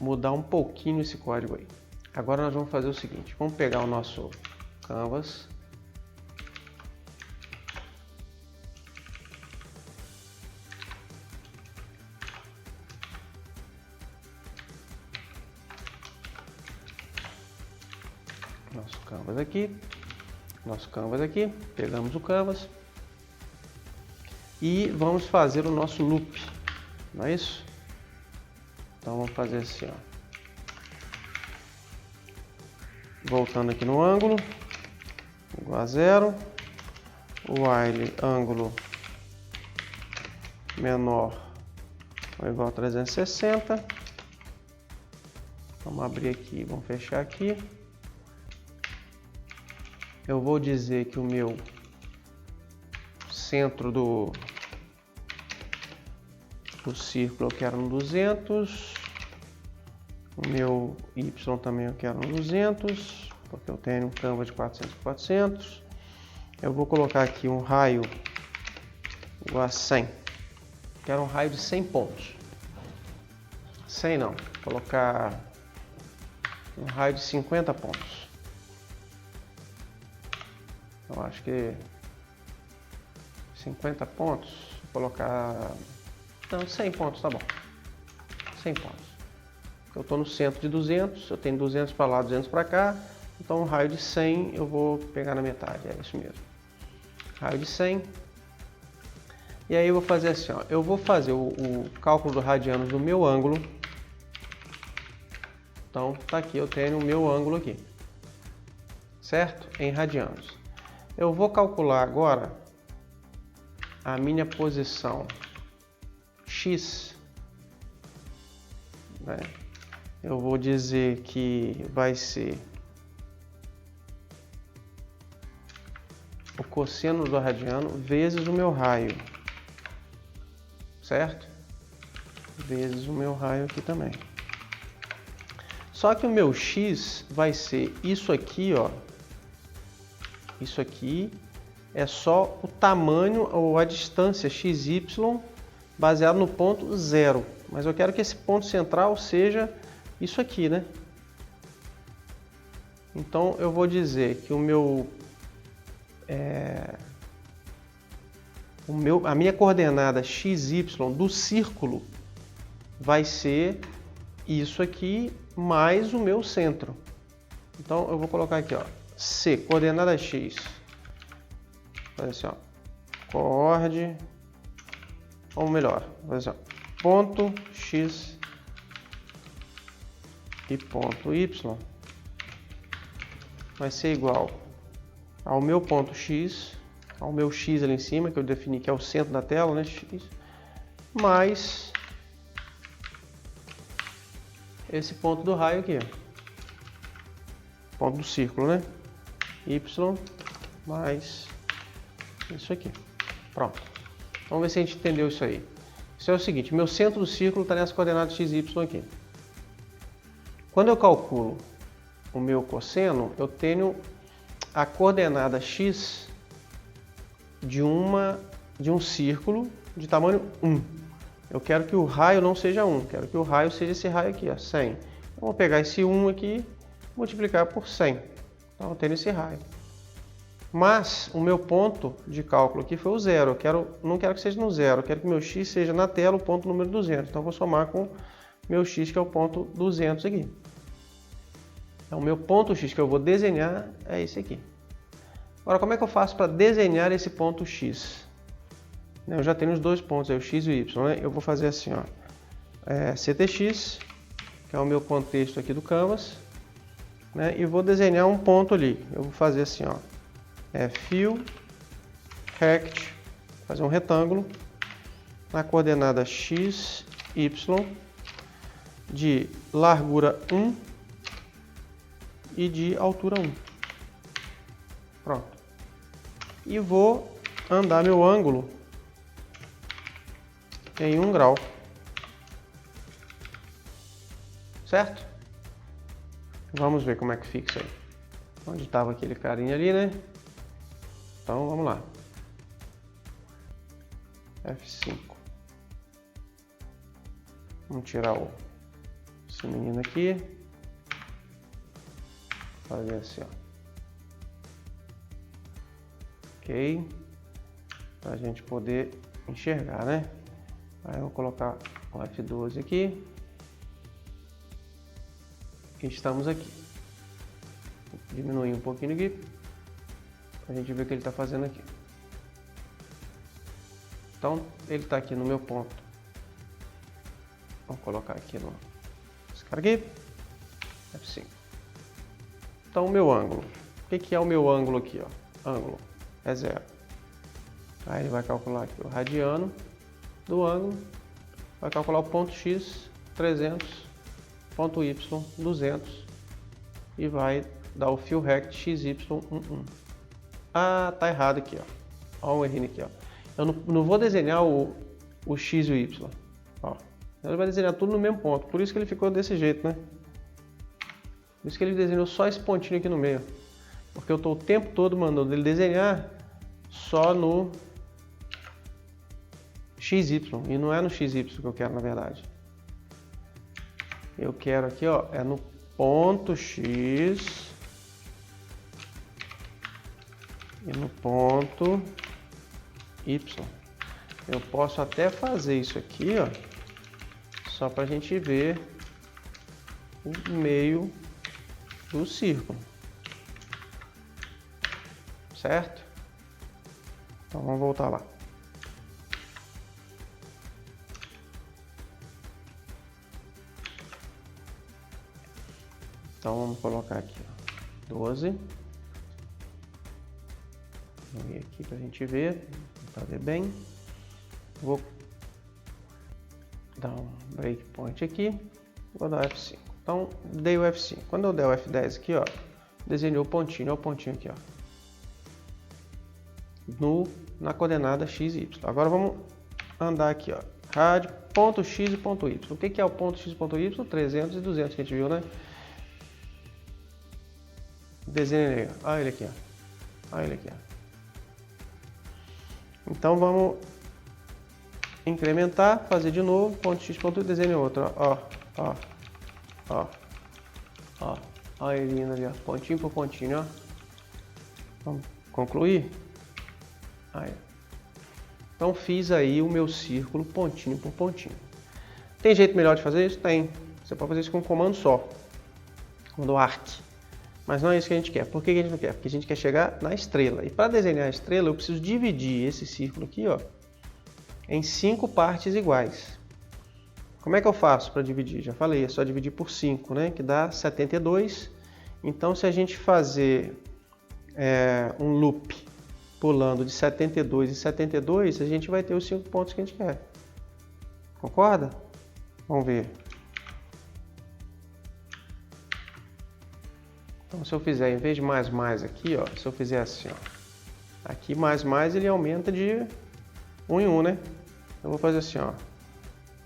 mudar um pouquinho esse código aí. Agora nós vamos fazer o seguinte, vamos pegar o nosso Canvas. Nosso Canvas aqui, pegamos o Canvas e vamos fazer o nosso loop, não é isso? Então vamos fazer assim, ó. Voltando aqui no ângulo, igual a 0, while ângulo menor ou igual a 360. Vamos abrir aqui, vamos fechar aqui. Eu vou dizer que o meu centro do círculo eu quero no 200. O meu Y também eu quero no 200, porque eu tenho um Canvas de 400 por 400. Eu vou colocar aqui um raio igual a 100. Quero um raio de 100 pontos. 100 não, vou colocar um raio de 50 pontos. Eu acho que 50 pontos, vou colocar... Não, 100 pontos tá bom. 100 pontos. Eu estou no centro de 200, eu tenho 200 para lá, 200 para cá. Então um raio de 100 eu vou pegar na metade, é isso mesmo. Raio de 100. E aí eu vou fazer assim, ó. Eu vou fazer o cálculo do radianos do meu ângulo. Então tá aqui, eu tenho o meu ângulo aqui. Certo? Em radianos. Eu vou calcular agora a minha posição X, né? Eu vou dizer que vai ser o cosseno do radiano vezes o meu raio, certo? Vezes o meu raio aqui também. Só que o meu X vai ser isso aqui, ó. Isso aqui é só o tamanho ou a distância XY baseado no ponto 0. Mas eu quero que esse ponto central seja isso aqui, né? Então eu vou dizer que o meu a minha coordenada XY do círculo vai ser isso aqui mais o meu centro. Então eu vou colocar aqui, ó, C, coordenada X. Vai assim, ó, coord, ou melhor, vai assim, ó, ponto X e ponto Y vai ser igual ao meu ponto X, ao meu X ali em cima, que eu defini que é o centro da tela, né, X, mais esse ponto do raio aqui, ó. Ponto do círculo, né? Y mais isso aqui. Pronto. Vamos ver se a gente entendeu isso aí. Isso é o seguinte, meu centro do círculo está nessa coordenada x, y aqui. Quando eu calculo o meu cosseno, eu tenho a coordenada x de um círculo de tamanho 1. Eu quero que o raio não seja 1, quero que o raio seja esse raio aqui, ó, 100. Então, eu vou pegar esse 1 aqui e multiplicar por 100. Então, eu tenho esse raio. Mas o meu ponto de cálculo aqui foi o 0. Não quero que seja no 0, eu quero que meu x seja na tela o ponto número 200. Então, eu vou somar com meu x, que é o ponto 200 aqui. Então, o meu ponto x que eu vou desenhar é esse aqui. Agora, como é que eu faço para desenhar esse ponto x? Eu já tenho os dois pontos, aí, o x e o y, né? Eu vou fazer assim, ó, CTX, que é o meu contexto aqui do Canvas, né? E vou desenhar um ponto ali. Eu vou fazer assim, ó, fill rect, fazer um retângulo na coordenada x, y, de largura 1 e de altura 1. Pronto. E vou andar meu ângulo em 1 grau. Certo? Vamos ver como é que fica isso aí. Onde estava aquele carinha ali, né? Então vamos lá. F5. Vamos tirar esse menino aqui. Fazer assim, ó. Ok. Para a gente poder enxergar, né? Aí eu vou colocar o F12 aqui. E estamos aqui. Vou diminuir um pouquinho aqui. Para a gente ver o que ele está fazendo aqui. Então, ele está aqui no meu ponto. Vamos colocar aqui no... Esse cara aqui. F5. Então, o meu ângulo. O que é o meu ângulo aqui, ó? Ângulo é 0. Aí ele vai calcular aqui o radiano do ângulo, vai calcular o ponto x 300, ponto y 200 e vai dar o fill rect xy 11. Ah, tá errado aqui, ó. Olha o errinho aqui, ó. Eu não vou desenhar o x e o y. Ó. Ele vai desenhar tudo no mesmo ponto, por isso que ele ficou desse jeito, né? Por isso que ele desenhou só esse pontinho aqui no meio. Porque eu estou o tempo todo mandando ele desenhar só no XY, e não é no XY que eu quero, na verdade. Eu quero aqui, ó, é no ponto X e no ponto Y. Eu posso até fazer isso aqui, ó, só para a gente ver o meio do círculo. Certo? Então vamos voltar lá. Então vamos colocar aqui, ó, 12. Vou vir aqui para a gente ver, para ver bem. Vou dar um breakpoint aqui, vou dar F5. Então dei o F5. Quando eu der o F10 aqui, ó, desenhei o pontinho, olha o pontinho aqui, ó, na coordenada x e y. Agora vamos andar aqui, ó, rádio, ponto x e ponto y. O que é o ponto x e ponto y? 300 e 200 que a gente viu, né? Desenho ele, olha ele aqui, ó. Olha ele aqui, ó. Então vamos incrementar, fazer de novo, ponto x, ponto y, desenho outro, ó, ó, ó, ó, olha ele indo ali, ó, pontinho por pontinho, ó. Vamos concluir. Aí. Então fiz aí o meu círculo pontinho por pontinho. Tem jeito melhor de fazer isso? Tem. Você pode fazer isso com um comando só. Comando arc. Mas não é isso que a gente quer. Por que a gente não quer? Porque a gente quer chegar na estrela. E para desenhar a estrela eu preciso dividir esse círculo aqui, ó, em 5 partes iguais. Como é que eu faço para dividir? Já falei, é só dividir por 5, né? Que dá 72. Então se a gente fazer um loop pulando de 72 em 72, a gente vai ter os 5 pontos que a gente quer. Concorda? Vamos ver. Então se eu fizer, em vez de mais aqui, ó, se eu fizer assim, ó, aqui mais ele aumenta de 1 em 1, né? Eu vou fazer assim, ó,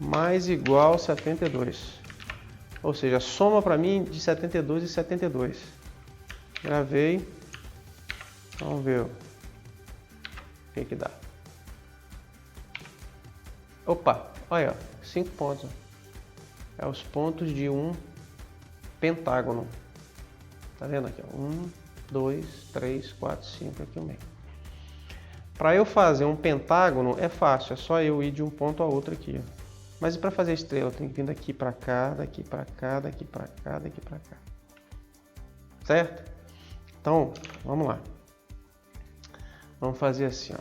mais igual 72. Ou seja, soma para mim de 72 e 72. Gravei. Vamos ver o que dá. Opa, olha, 5 pontos. É os pontos de um pentágono. Tá vendo aqui? 1, 2, 3, 4, 5 aqui no meio. Para eu fazer um pentágono é fácil, é só eu ir de um ponto a outro aqui. Ó. Mas e para fazer estrela? Eu tenho que vir daqui para cá, daqui para cá, daqui para cá, daqui para cá. Certo? Então, vamos lá. Vamos fazer assim, ó.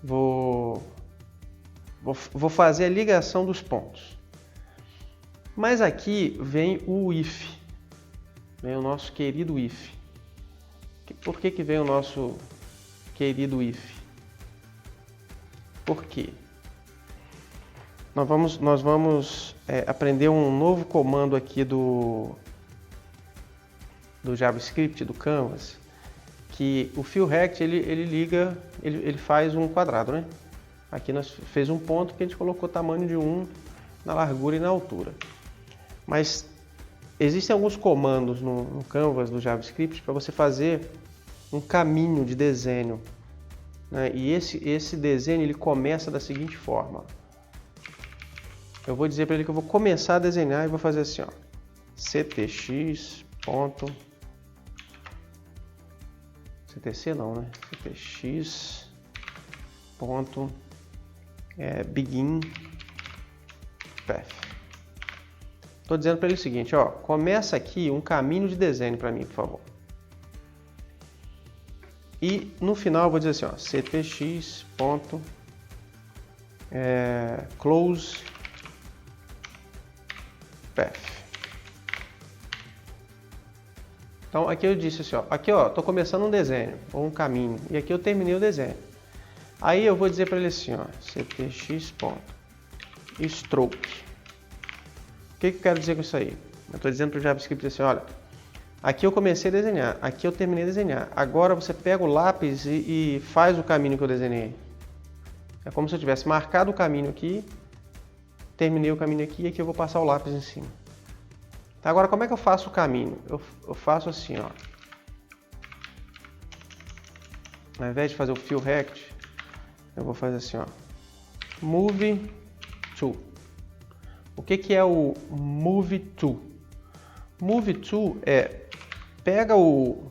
Vou fazer a ligação dos pontos. Mas aqui vem o if. Vem o nosso querido if. Por que vem o nosso querido if? Por quê? Nós vamos aprender um novo comando aqui do JavaScript, do Canvas, que o fillRect ele faz um quadrado, né? Aqui nós fez um ponto que a gente colocou tamanho de 1 na largura e na altura. Mas existem alguns comandos no Canvas do JavaScript para você fazer um caminho de desenho, né? E esse desenho ele começa da seguinte forma. Eu vou dizer para ele que eu vou começar a desenhar e vou fazer assim, ó, ctx. ctc não, né? ctx. Begin path. Estou dizendo para ele o seguinte, ó, começa aqui um caminho de desenho para mim, por favor. E no final eu vou dizer assim, ó, ctx. Close path. Então aqui eu disse assim, ó, aqui ó, tô começando um desenho ou um caminho e aqui eu terminei o desenho. Aí eu vou dizer para ele assim, ó, ctx.stroke. O que eu quero dizer com isso aí? Eu estou dizendo para o JavaScript assim, olha, aqui eu comecei a desenhar, aqui eu terminei de desenhar. Agora você pega o lápis e faz o caminho que eu desenhei. É como se eu tivesse marcado o caminho aqui, terminei o caminho aqui e aqui eu vou passar o lápis em cima. Tá, agora como é que eu faço o caminho? Eu faço assim, ó. Ao invés de fazer o fillRect, eu vou fazer assim, ó. Move to. O que é o move to? Move to pega o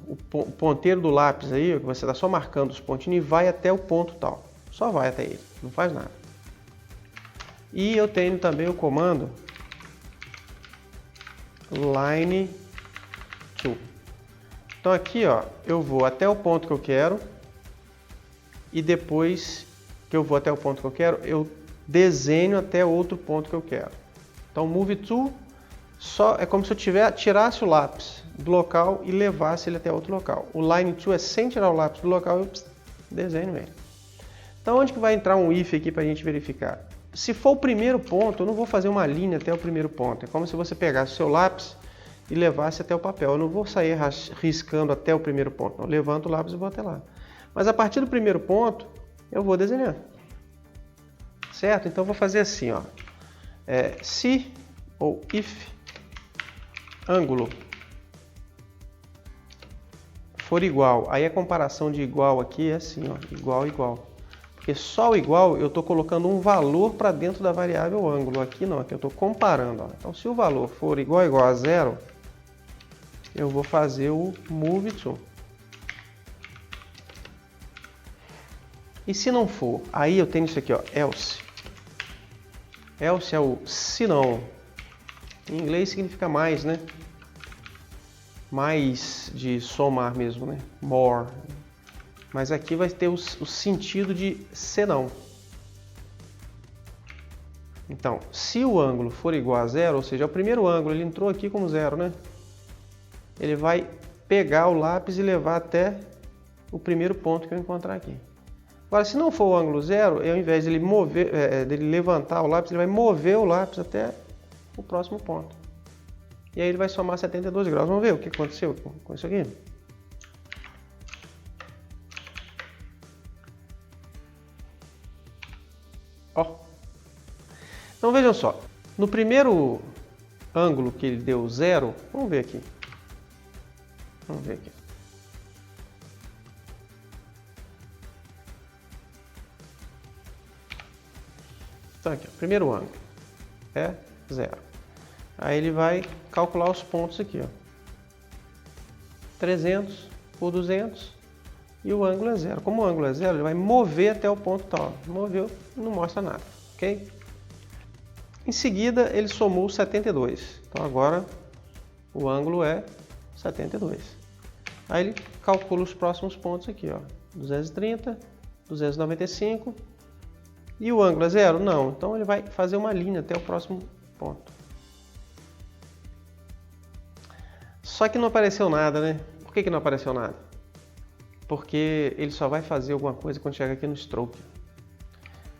ponteiro do lápis aí, que você está só marcando os pontinhos, e vai até o ponto tal. Só vai até ele, não faz nada. E eu tenho também o comando line to. Então aqui, ó, eu vou até o ponto que eu quero e depois que eu vou até o ponto que eu quero, eu desenho até outro ponto que eu quero. Então move to só é como se eu tirasse o lápis do local e levasse ele até outro local. O line to é sem tirar o lápis do local, eu desenho ele. Então onde que vai entrar um if aqui para a gente verificar? Se for o primeiro ponto, eu não vou fazer uma linha até o primeiro ponto. É como se você pegasse o seu lápis e levasse até o papel. Eu não vou sair riscando até o primeiro ponto. Eu levanto o lápis e vou até lá. Mas a partir do primeiro ponto, eu vou desenhar. Certo? Então eu vou fazer assim, ó. Se ou if ângulo for igual. Aí a comparação de igual aqui é assim, ó, igual, igual. Porque só o igual eu estou colocando um valor para dentro da variável ângulo. Aqui não, aqui eu estou comparando. Ó. Então se o valor for igual a zero, eu vou fazer o move to. E se não for? Aí eu tenho isso aqui, ó, else. Else é o se não. Em inglês significa mais, né? Mais de somar mesmo, né? More. Mas aqui vai ter o sentido de se não. Então, se o ângulo for igual a zero, ou seja, o primeiro ângulo, ele entrou aqui como zero, né? Ele vai pegar o lápis e levar até o primeiro ponto que eu encontrar aqui. Agora, se não for o ângulo zero, ao invés de dele levantar o lápis, ele vai mover o lápis até o próximo ponto. E aí ele vai somar 72 graus. Vamos ver o que aconteceu com isso aqui? Ó. Então vejam só. No primeiro ângulo que ele deu zero, vamos ver aqui. Vamos ver aqui. Então aqui, ó, primeiro ângulo é zero. Aí ele vai calcular os pontos aqui, ó. 300 por 200 e o ângulo é zero. Como o ângulo é zero, ele vai mover até o ponto tal. Moveu, não mostra nada, ok? Em seguida, ele somou 72. Então agora o ângulo é 72. Aí ele calcula os próximos pontos aqui, ó. 230, 295. E o ângulo é zero? Não. Então ele vai fazer uma linha até o próximo ponto. Só que não apareceu nada, né? Por que não apareceu nada? Porque ele só vai fazer alguma coisa quando chegar aqui no stroke.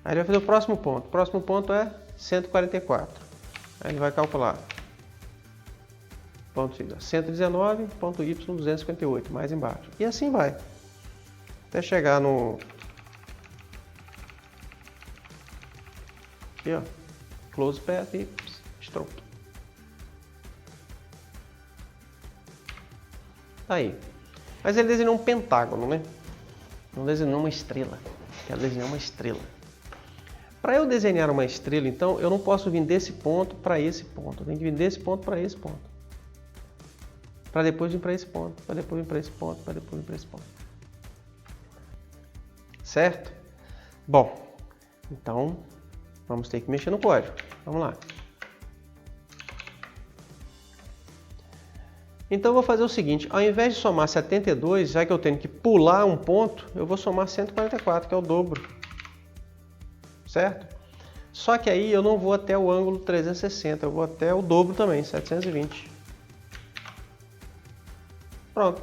Aí ele vai fazer o próximo ponto. O próximo ponto é 144. Aí ele vai calcular. Ponto X, 119, ponto Y, 258, mais embaixo. E assim vai. Até chegar no... Aqui, ó. Close path e stroke. Tá aí. Mas ele desenhou um pentágono, né? Não desenhou uma estrela. Quero desenhar uma estrela. Para eu desenhar uma estrela, então, eu não posso vir desse ponto para esse ponto. Eu tenho que vir desse ponto para esse ponto. Para depois vir para esse ponto. Para depois vir para esse ponto. Para depois vir para esse ponto. Certo? Bom, então, vamos ter que mexer no código. Vamos lá. Então eu vou fazer o seguinte, ao invés de somar 72, já que eu tenho que pular um ponto, eu vou somar 144, que é o dobro. Certo? Só que aí eu não vou até o ângulo 360, eu vou até o dobro também, 720. Pronto.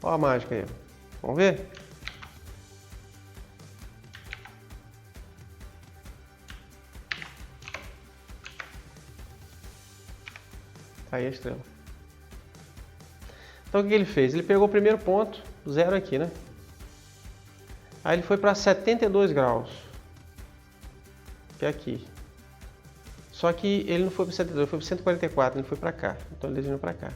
Olha a mágica aí. Vamos ver? Tá aí a estrela. Então o que ele fez? Ele pegou o primeiro ponto, zero aqui, né? Aí ele foi para 72 graus, que é aqui. Só que ele não foi para 72, ele foi para 144, ele foi para cá. Então ele desenhou para cá.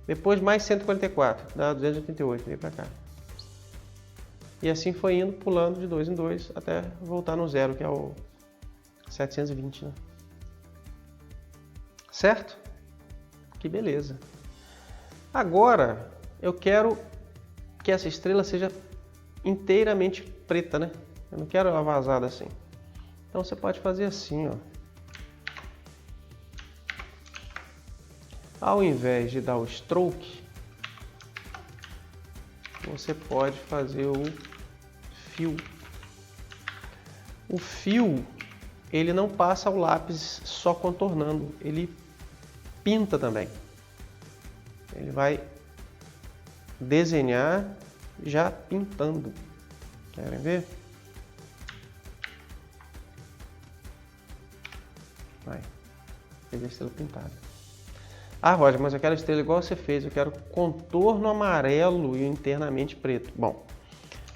Depois mais 144, dá 288, veio para cá. E assim foi indo, pulando de 2 em 2, até voltar no zero, que é o 720, né? Certo? Que beleza. Agora, eu quero que essa estrela seja inteiramente preta, né? Eu não quero ela vazada assim. Então você pode fazer assim, ó. Ao invés de dar o stroke, você pode fazer o fill. O fill, ele não passa o lápis só contornando, ele pinta também. Ele vai desenhar já pintando. Querem ver? Vai. Fez a estrela pintada. Ah, Roger, mas eu quero a estrela igual você fez. Eu quero contorno amarelo e internamente preto. Bom,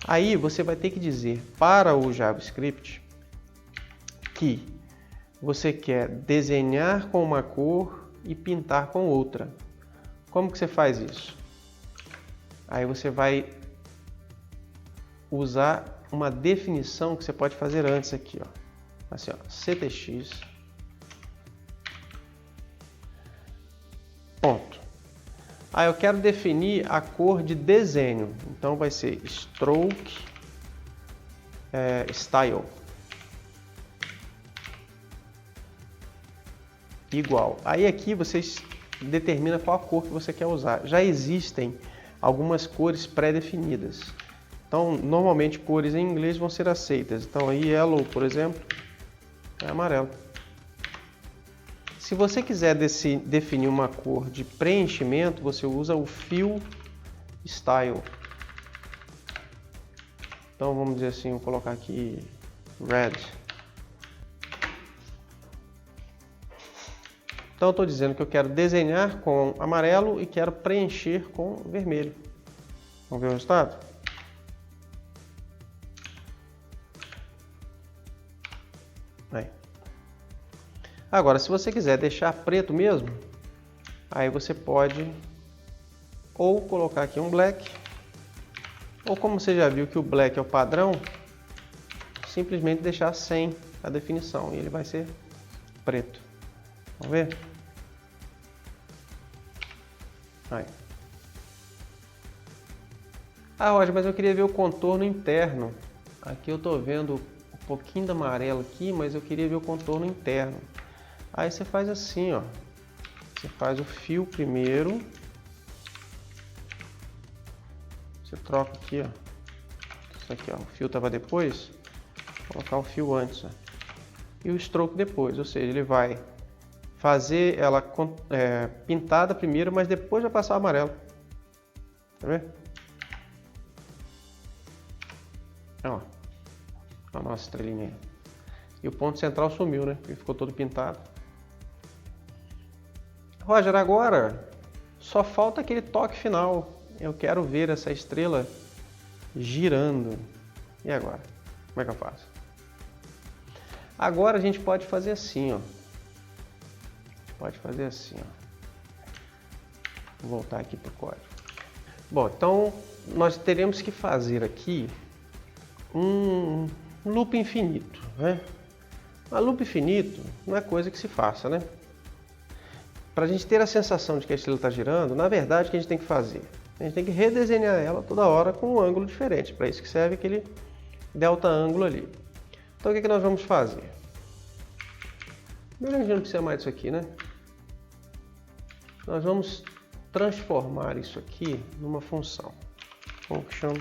aí você vai ter que dizer para o JavaScript que você quer desenhar com uma cor e pintar com outra. Como que você faz isso? Aí você vai usar uma definição que você pode fazer antes aqui, ó. Assim, ó, ctx. Ponto. Aí eu quero definir a cor de desenho. Então vai ser stroke style igual. Aí aqui vocês determinam qual a cor que você quer usar. Já existem algumas cores pré-definidas. Então, normalmente cores em inglês vão ser aceitas. Então, aí yellow, por exemplo, é amarelo. Se você quiser definir uma cor de preenchimento, você usa o fill style. Então, vamos dizer assim, vou colocar aqui red. Então, eu estou dizendo que eu quero desenhar com amarelo e quero preencher com vermelho. Vamos ver o resultado? Aí. Agora, se você quiser deixar preto mesmo, aí você pode ou colocar aqui um black, ou como você já viu que o black é o padrão, simplesmente deixar sem a definição e ele vai ser preto. Vamos ver? Aí. Ah, Roger, mas eu queria ver o contorno interno. Aqui eu estou vendo um pouquinho de amarelo aqui, mas eu queria ver o contorno interno. Aí você faz assim, ó. Você faz o fio primeiro. Você troca aqui, ó. Isso aqui, ó. O fio estava depois. Vou colocar o fio antes, ó. E o stroke depois, ou seja, ele vai fazer ela pintada primeiro, mas depois vai passar o amarelo. Tá vendo? Ó, a nossa estrelinha. E o ponto central sumiu, né? Porque ficou todo pintado. Roger, agora só falta aquele toque final. Eu quero ver essa estrela girando. E agora? Como é que eu faço? Agora a gente pode fazer assim, ó. Pode fazer assim, ó. Vou voltar aqui para o código. Bom, então nós teremos que fazer aqui um loop infinito, né? Mas loop infinito não é coisa que se faça, né? Para a gente ter a sensação de que a estrela está girando, na verdade o que a gente tem que fazer? A gente tem que redesenhar ela toda hora com um ângulo diferente. Para isso que serve aquele delta ângulo ali. Então o que nós vamos fazer? Primeiro a gente não precisa mais disso aqui, né? Nós vamos transformar isso aqui numa função. Como que chama?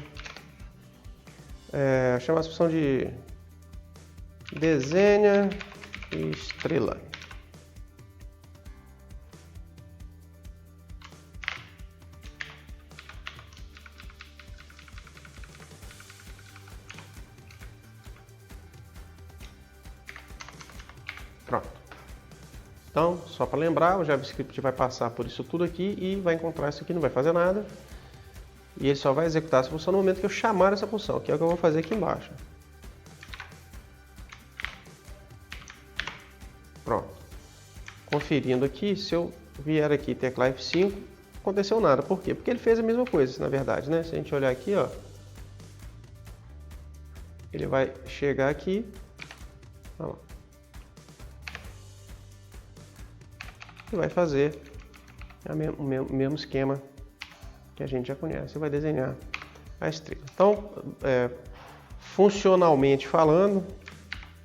Chama essa função de desenha estrela. Pronto. Então, só para lembrar, o JavaScript vai passar por isso tudo aqui e vai encontrar isso aqui, não vai fazer nada. E ele só vai executar essa função no momento que eu chamar essa função, que é o que eu vou fazer aqui embaixo. Pronto. Conferindo aqui, se eu vier aqui e teclar F5, não aconteceu nada. Por quê? Porque ele fez a mesma coisa, na verdade, né? Se a gente olhar aqui, ó, ele vai chegar aqui, olha lá, e vai fazer o mesmo esquema que a gente já conhece, e vai desenhar a estrela. Então, funcionalmente falando,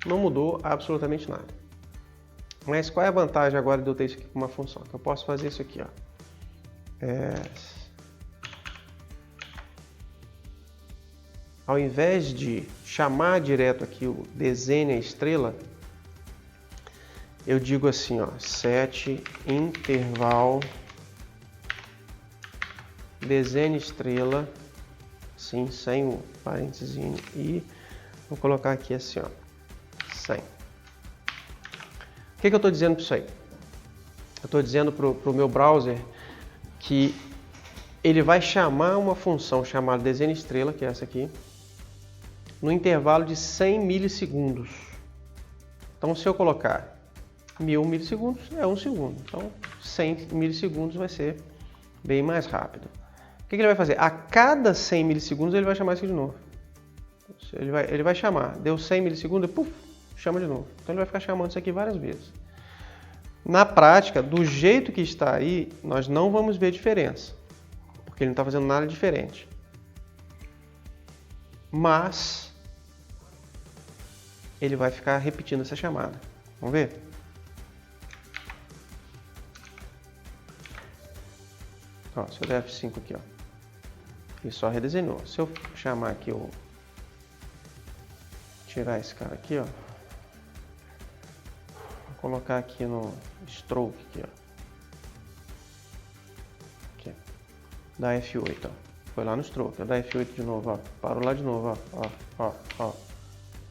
não mudou absolutamente nada. Mas qual é a vantagem agora de eu ter isso aqui com uma função? Que eu posso fazer isso aqui, ó. Ao invés de chamar direto aqui o desenha estrela, eu digo assim, ó, set interval desenha estrela, assim, sem o parênteses, e vou colocar aqui assim, ó, 100. O que eu estou dizendo para isso aí? Eu estou dizendo para o meu browser que ele vai chamar uma função chamada desenha estrela, que é essa aqui, no intervalo de 100 milissegundos. Então, se eu colocar 1000 milissegundos, é 1 segundo. Então, 100 milissegundos vai ser bem mais rápido. O que ele vai fazer? A cada 100 milissegundos ele vai chamar isso de novo. Ele vai chamar, deu 100 milissegundos, puf, chama de novo. Então ele vai ficar chamando isso aqui várias vezes. Na prática, do jeito que está aí, nós não vamos ver diferença, porque ele não está fazendo nada diferente. Mas, ele vai ficar repetindo essa chamada. Vamos ver? Ó, se eu der F5 aqui, ó, ele só redesenhou. Se eu chamar aqui, tirar esse cara aqui, ó, vou colocar aqui no stroke aqui, ó, aqui, dá F8, ó, foi lá no stroke, eu dá F8 de novo, ó, parou lá de novo, ó,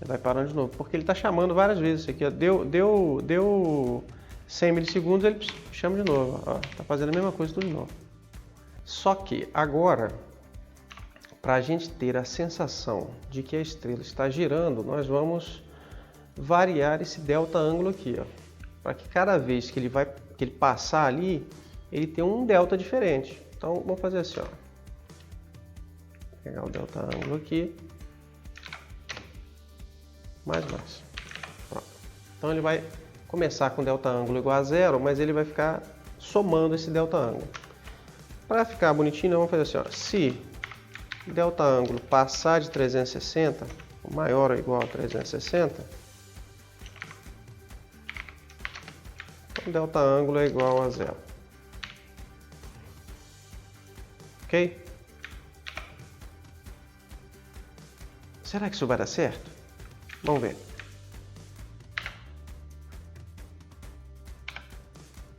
ele vai parando de novo, porque ele está chamando várias vezes. Isso aqui, ó, deu 100 milissegundos, ele chama de novo, ó, tá fazendo a mesma coisa tudo de novo. Só que agora, para a gente ter a sensação de que a estrela está girando, nós vamos variar esse delta ângulo aqui, ó, para que cada vez que ele passar ali, ele tenha um delta diferente. Então vamos fazer assim, ó, pegar o delta ângulo aqui, mais. Pronto. Então ele vai começar com delta ângulo igual a 0, mas ele vai ficar somando esse delta ângulo. Para ficar bonitinho, vamos fazer assim, ó, se delta ângulo passar de 360, maior ou igual a 360, então delta ângulo é igual a 0. Ok? Será que isso vai dar certo? Vamos ver.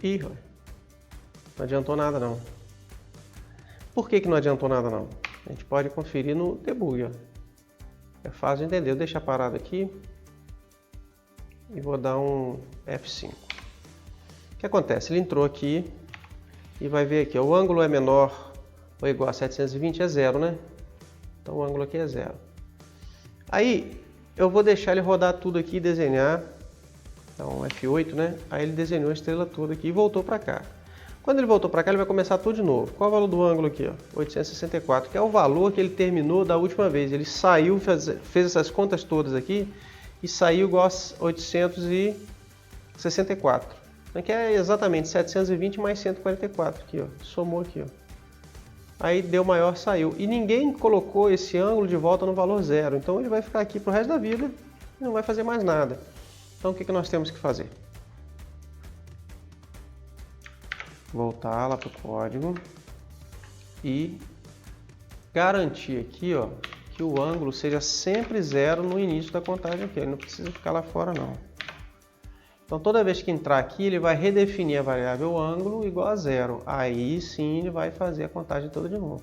Ih, não adiantou nada não. Por que não adiantou nada não? A gente pode conferir no debug, ó. É fácil de entender. Eu deixo parado aqui e vou dar um F5. O que acontece? Ele entrou aqui e vai ver aqui, ó, o ângulo é menor ou igual a 720, é 0, né? Então o ângulo aqui é 0. Aí eu vou deixar ele rodar tudo aqui e desenhar. Então F8, né? Aí ele desenhou a estrela toda aqui e voltou para cá. Quando ele voltou para cá, ele vai começar tudo de novo. Qual é o valor do ângulo aqui? Ó? 864, que é o valor que ele terminou da última vez. Ele saiu, fez essas contas todas aqui e saiu igual a 864. Que é exatamente 720 mais 144 aqui, ó. Somou aqui, ó. Aí deu maior, saiu. E ninguém colocou esse ângulo de volta no valor 0. Então ele vai ficar aqui pro resto da vida e não vai fazer mais nada. Então o que nós temos que fazer? Voltar lá para o código e garantir aqui, ó, que o ângulo seja sempre 0 no início da contagem aqui. Ele não precisa ficar lá fora não. Então toda vez que entrar aqui, ele vai redefinir a variável ângulo igual a 0. Aí sim ele vai fazer a contagem toda de novo.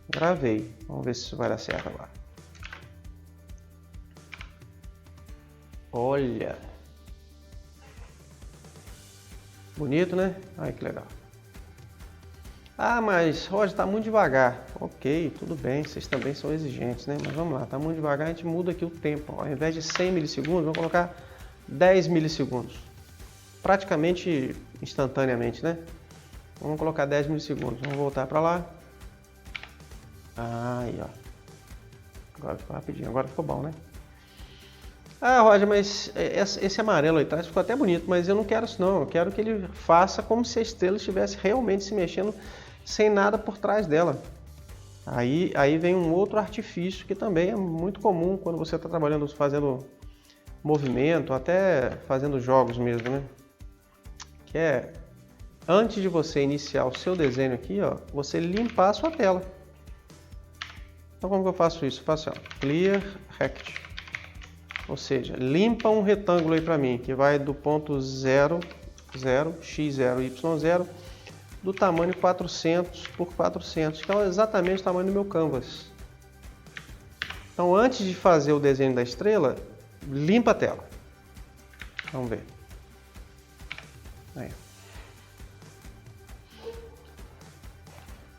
Gravei. Vamos ver se isso vai dar certo agora. Olha! Bonito, né? Ai, que legal. Ah, mas Roger, tá muito devagar. Ok, tudo bem, vocês também são exigentes, né? Mas vamos lá, tá muito devagar, a gente muda aqui o tempo. Ao invés de 100 milissegundos, vamos colocar 10 milissegundos. Praticamente instantaneamente, né? Vamos colocar 10 milissegundos. Vamos voltar para lá. Aí, ó. Agora ficou rapidinho, agora ficou bom, né? Ah, Roger, mas esse amarelo aí atrás ficou até bonito, mas eu não quero isso não. Eu quero que ele faça como se a estrela estivesse realmente se mexendo sem nada por trás dela. Aí vem um outro artifício que também é muito comum quando você está trabalhando, fazendo movimento, até fazendo jogos mesmo, né? Que é, antes de você iniciar o seu desenho aqui, ó, você limpar a sua tela. Então como que eu faço isso? Eu faço assim, ó, clear rect. Ou seja, limpa um retângulo aí para mim, que vai do ponto 0, x0, y0, do tamanho 400 por 400, que é exatamente o tamanho do meu canvas. Então, antes de fazer o desenho da estrela, limpa a tela. Vamos ver. Aí.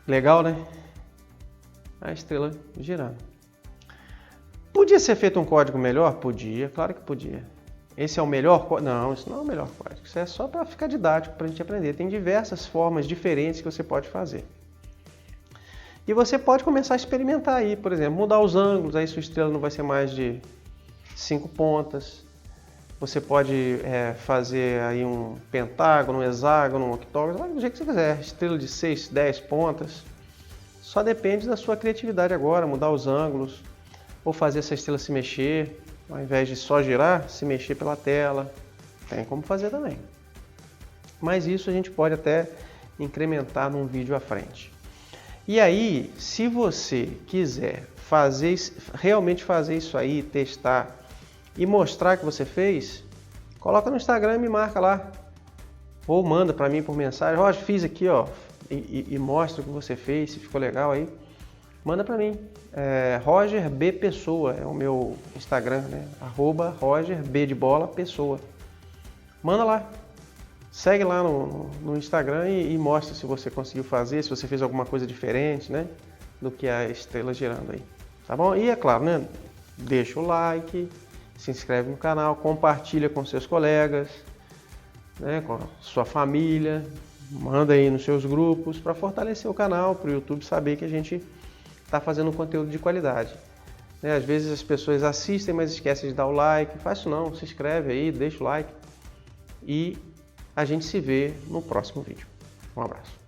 Legal, né? A estrela girando. Podia ser feito um código melhor? Podia, claro que podia. Esse é o melhor código? Não, isso não é o melhor código. Isso é só para ficar didático, para a gente aprender. Tem diversas formas diferentes que você pode fazer. E você pode começar a experimentar aí, por exemplo, mudar os ângulos, aí sua estrela não vai ser mais de 5 pontas. Você pode fazer aí um pentágono, um hexágono, um octógono, do jeito que você quiser. Estrela de 6, 10 pontas. Só depende da sua criatividade agora, mudar os ângulos, ou fazer essa estrela se mexer. Ao invés de só girar, se mexer pela tela, tem como fazer também. Mas isso a gente pode até incrementar num vídeo à frente. E aí, se você quiser realmente fazer isso aí, testar e mostrar que você fez, coloca no Instagram e me marca lá. Ou manda para mim por mensagem, Roger, fiz aqui, ó, e mostra o que você fez, se ficou legal aí. Manda para mim. Roger B Pessoa é o meu Instagram, né? @Roger B de bola Pessoa. Manda lá. Segue lá no Instagram e mostra se você conseguiu fazer, se você fez alguma coisa diferente, né? Do que a estrela girando aí. Tá bom? E é claro, né? Deixa o like, se inscreve no canal, compartilha com seus colegas, né? Com a sua família, manda aí nos seus grupos para fortalecer o canal, para o YouTube saber que a gente está fazendo conteúdo de qualidade. Né? Às vezes as pessoas assistem, mas esquecem de dar o like. Faz isso não, se inscreve aí, deixa o like e a gente se vê no próximo vídeo. Um abraço.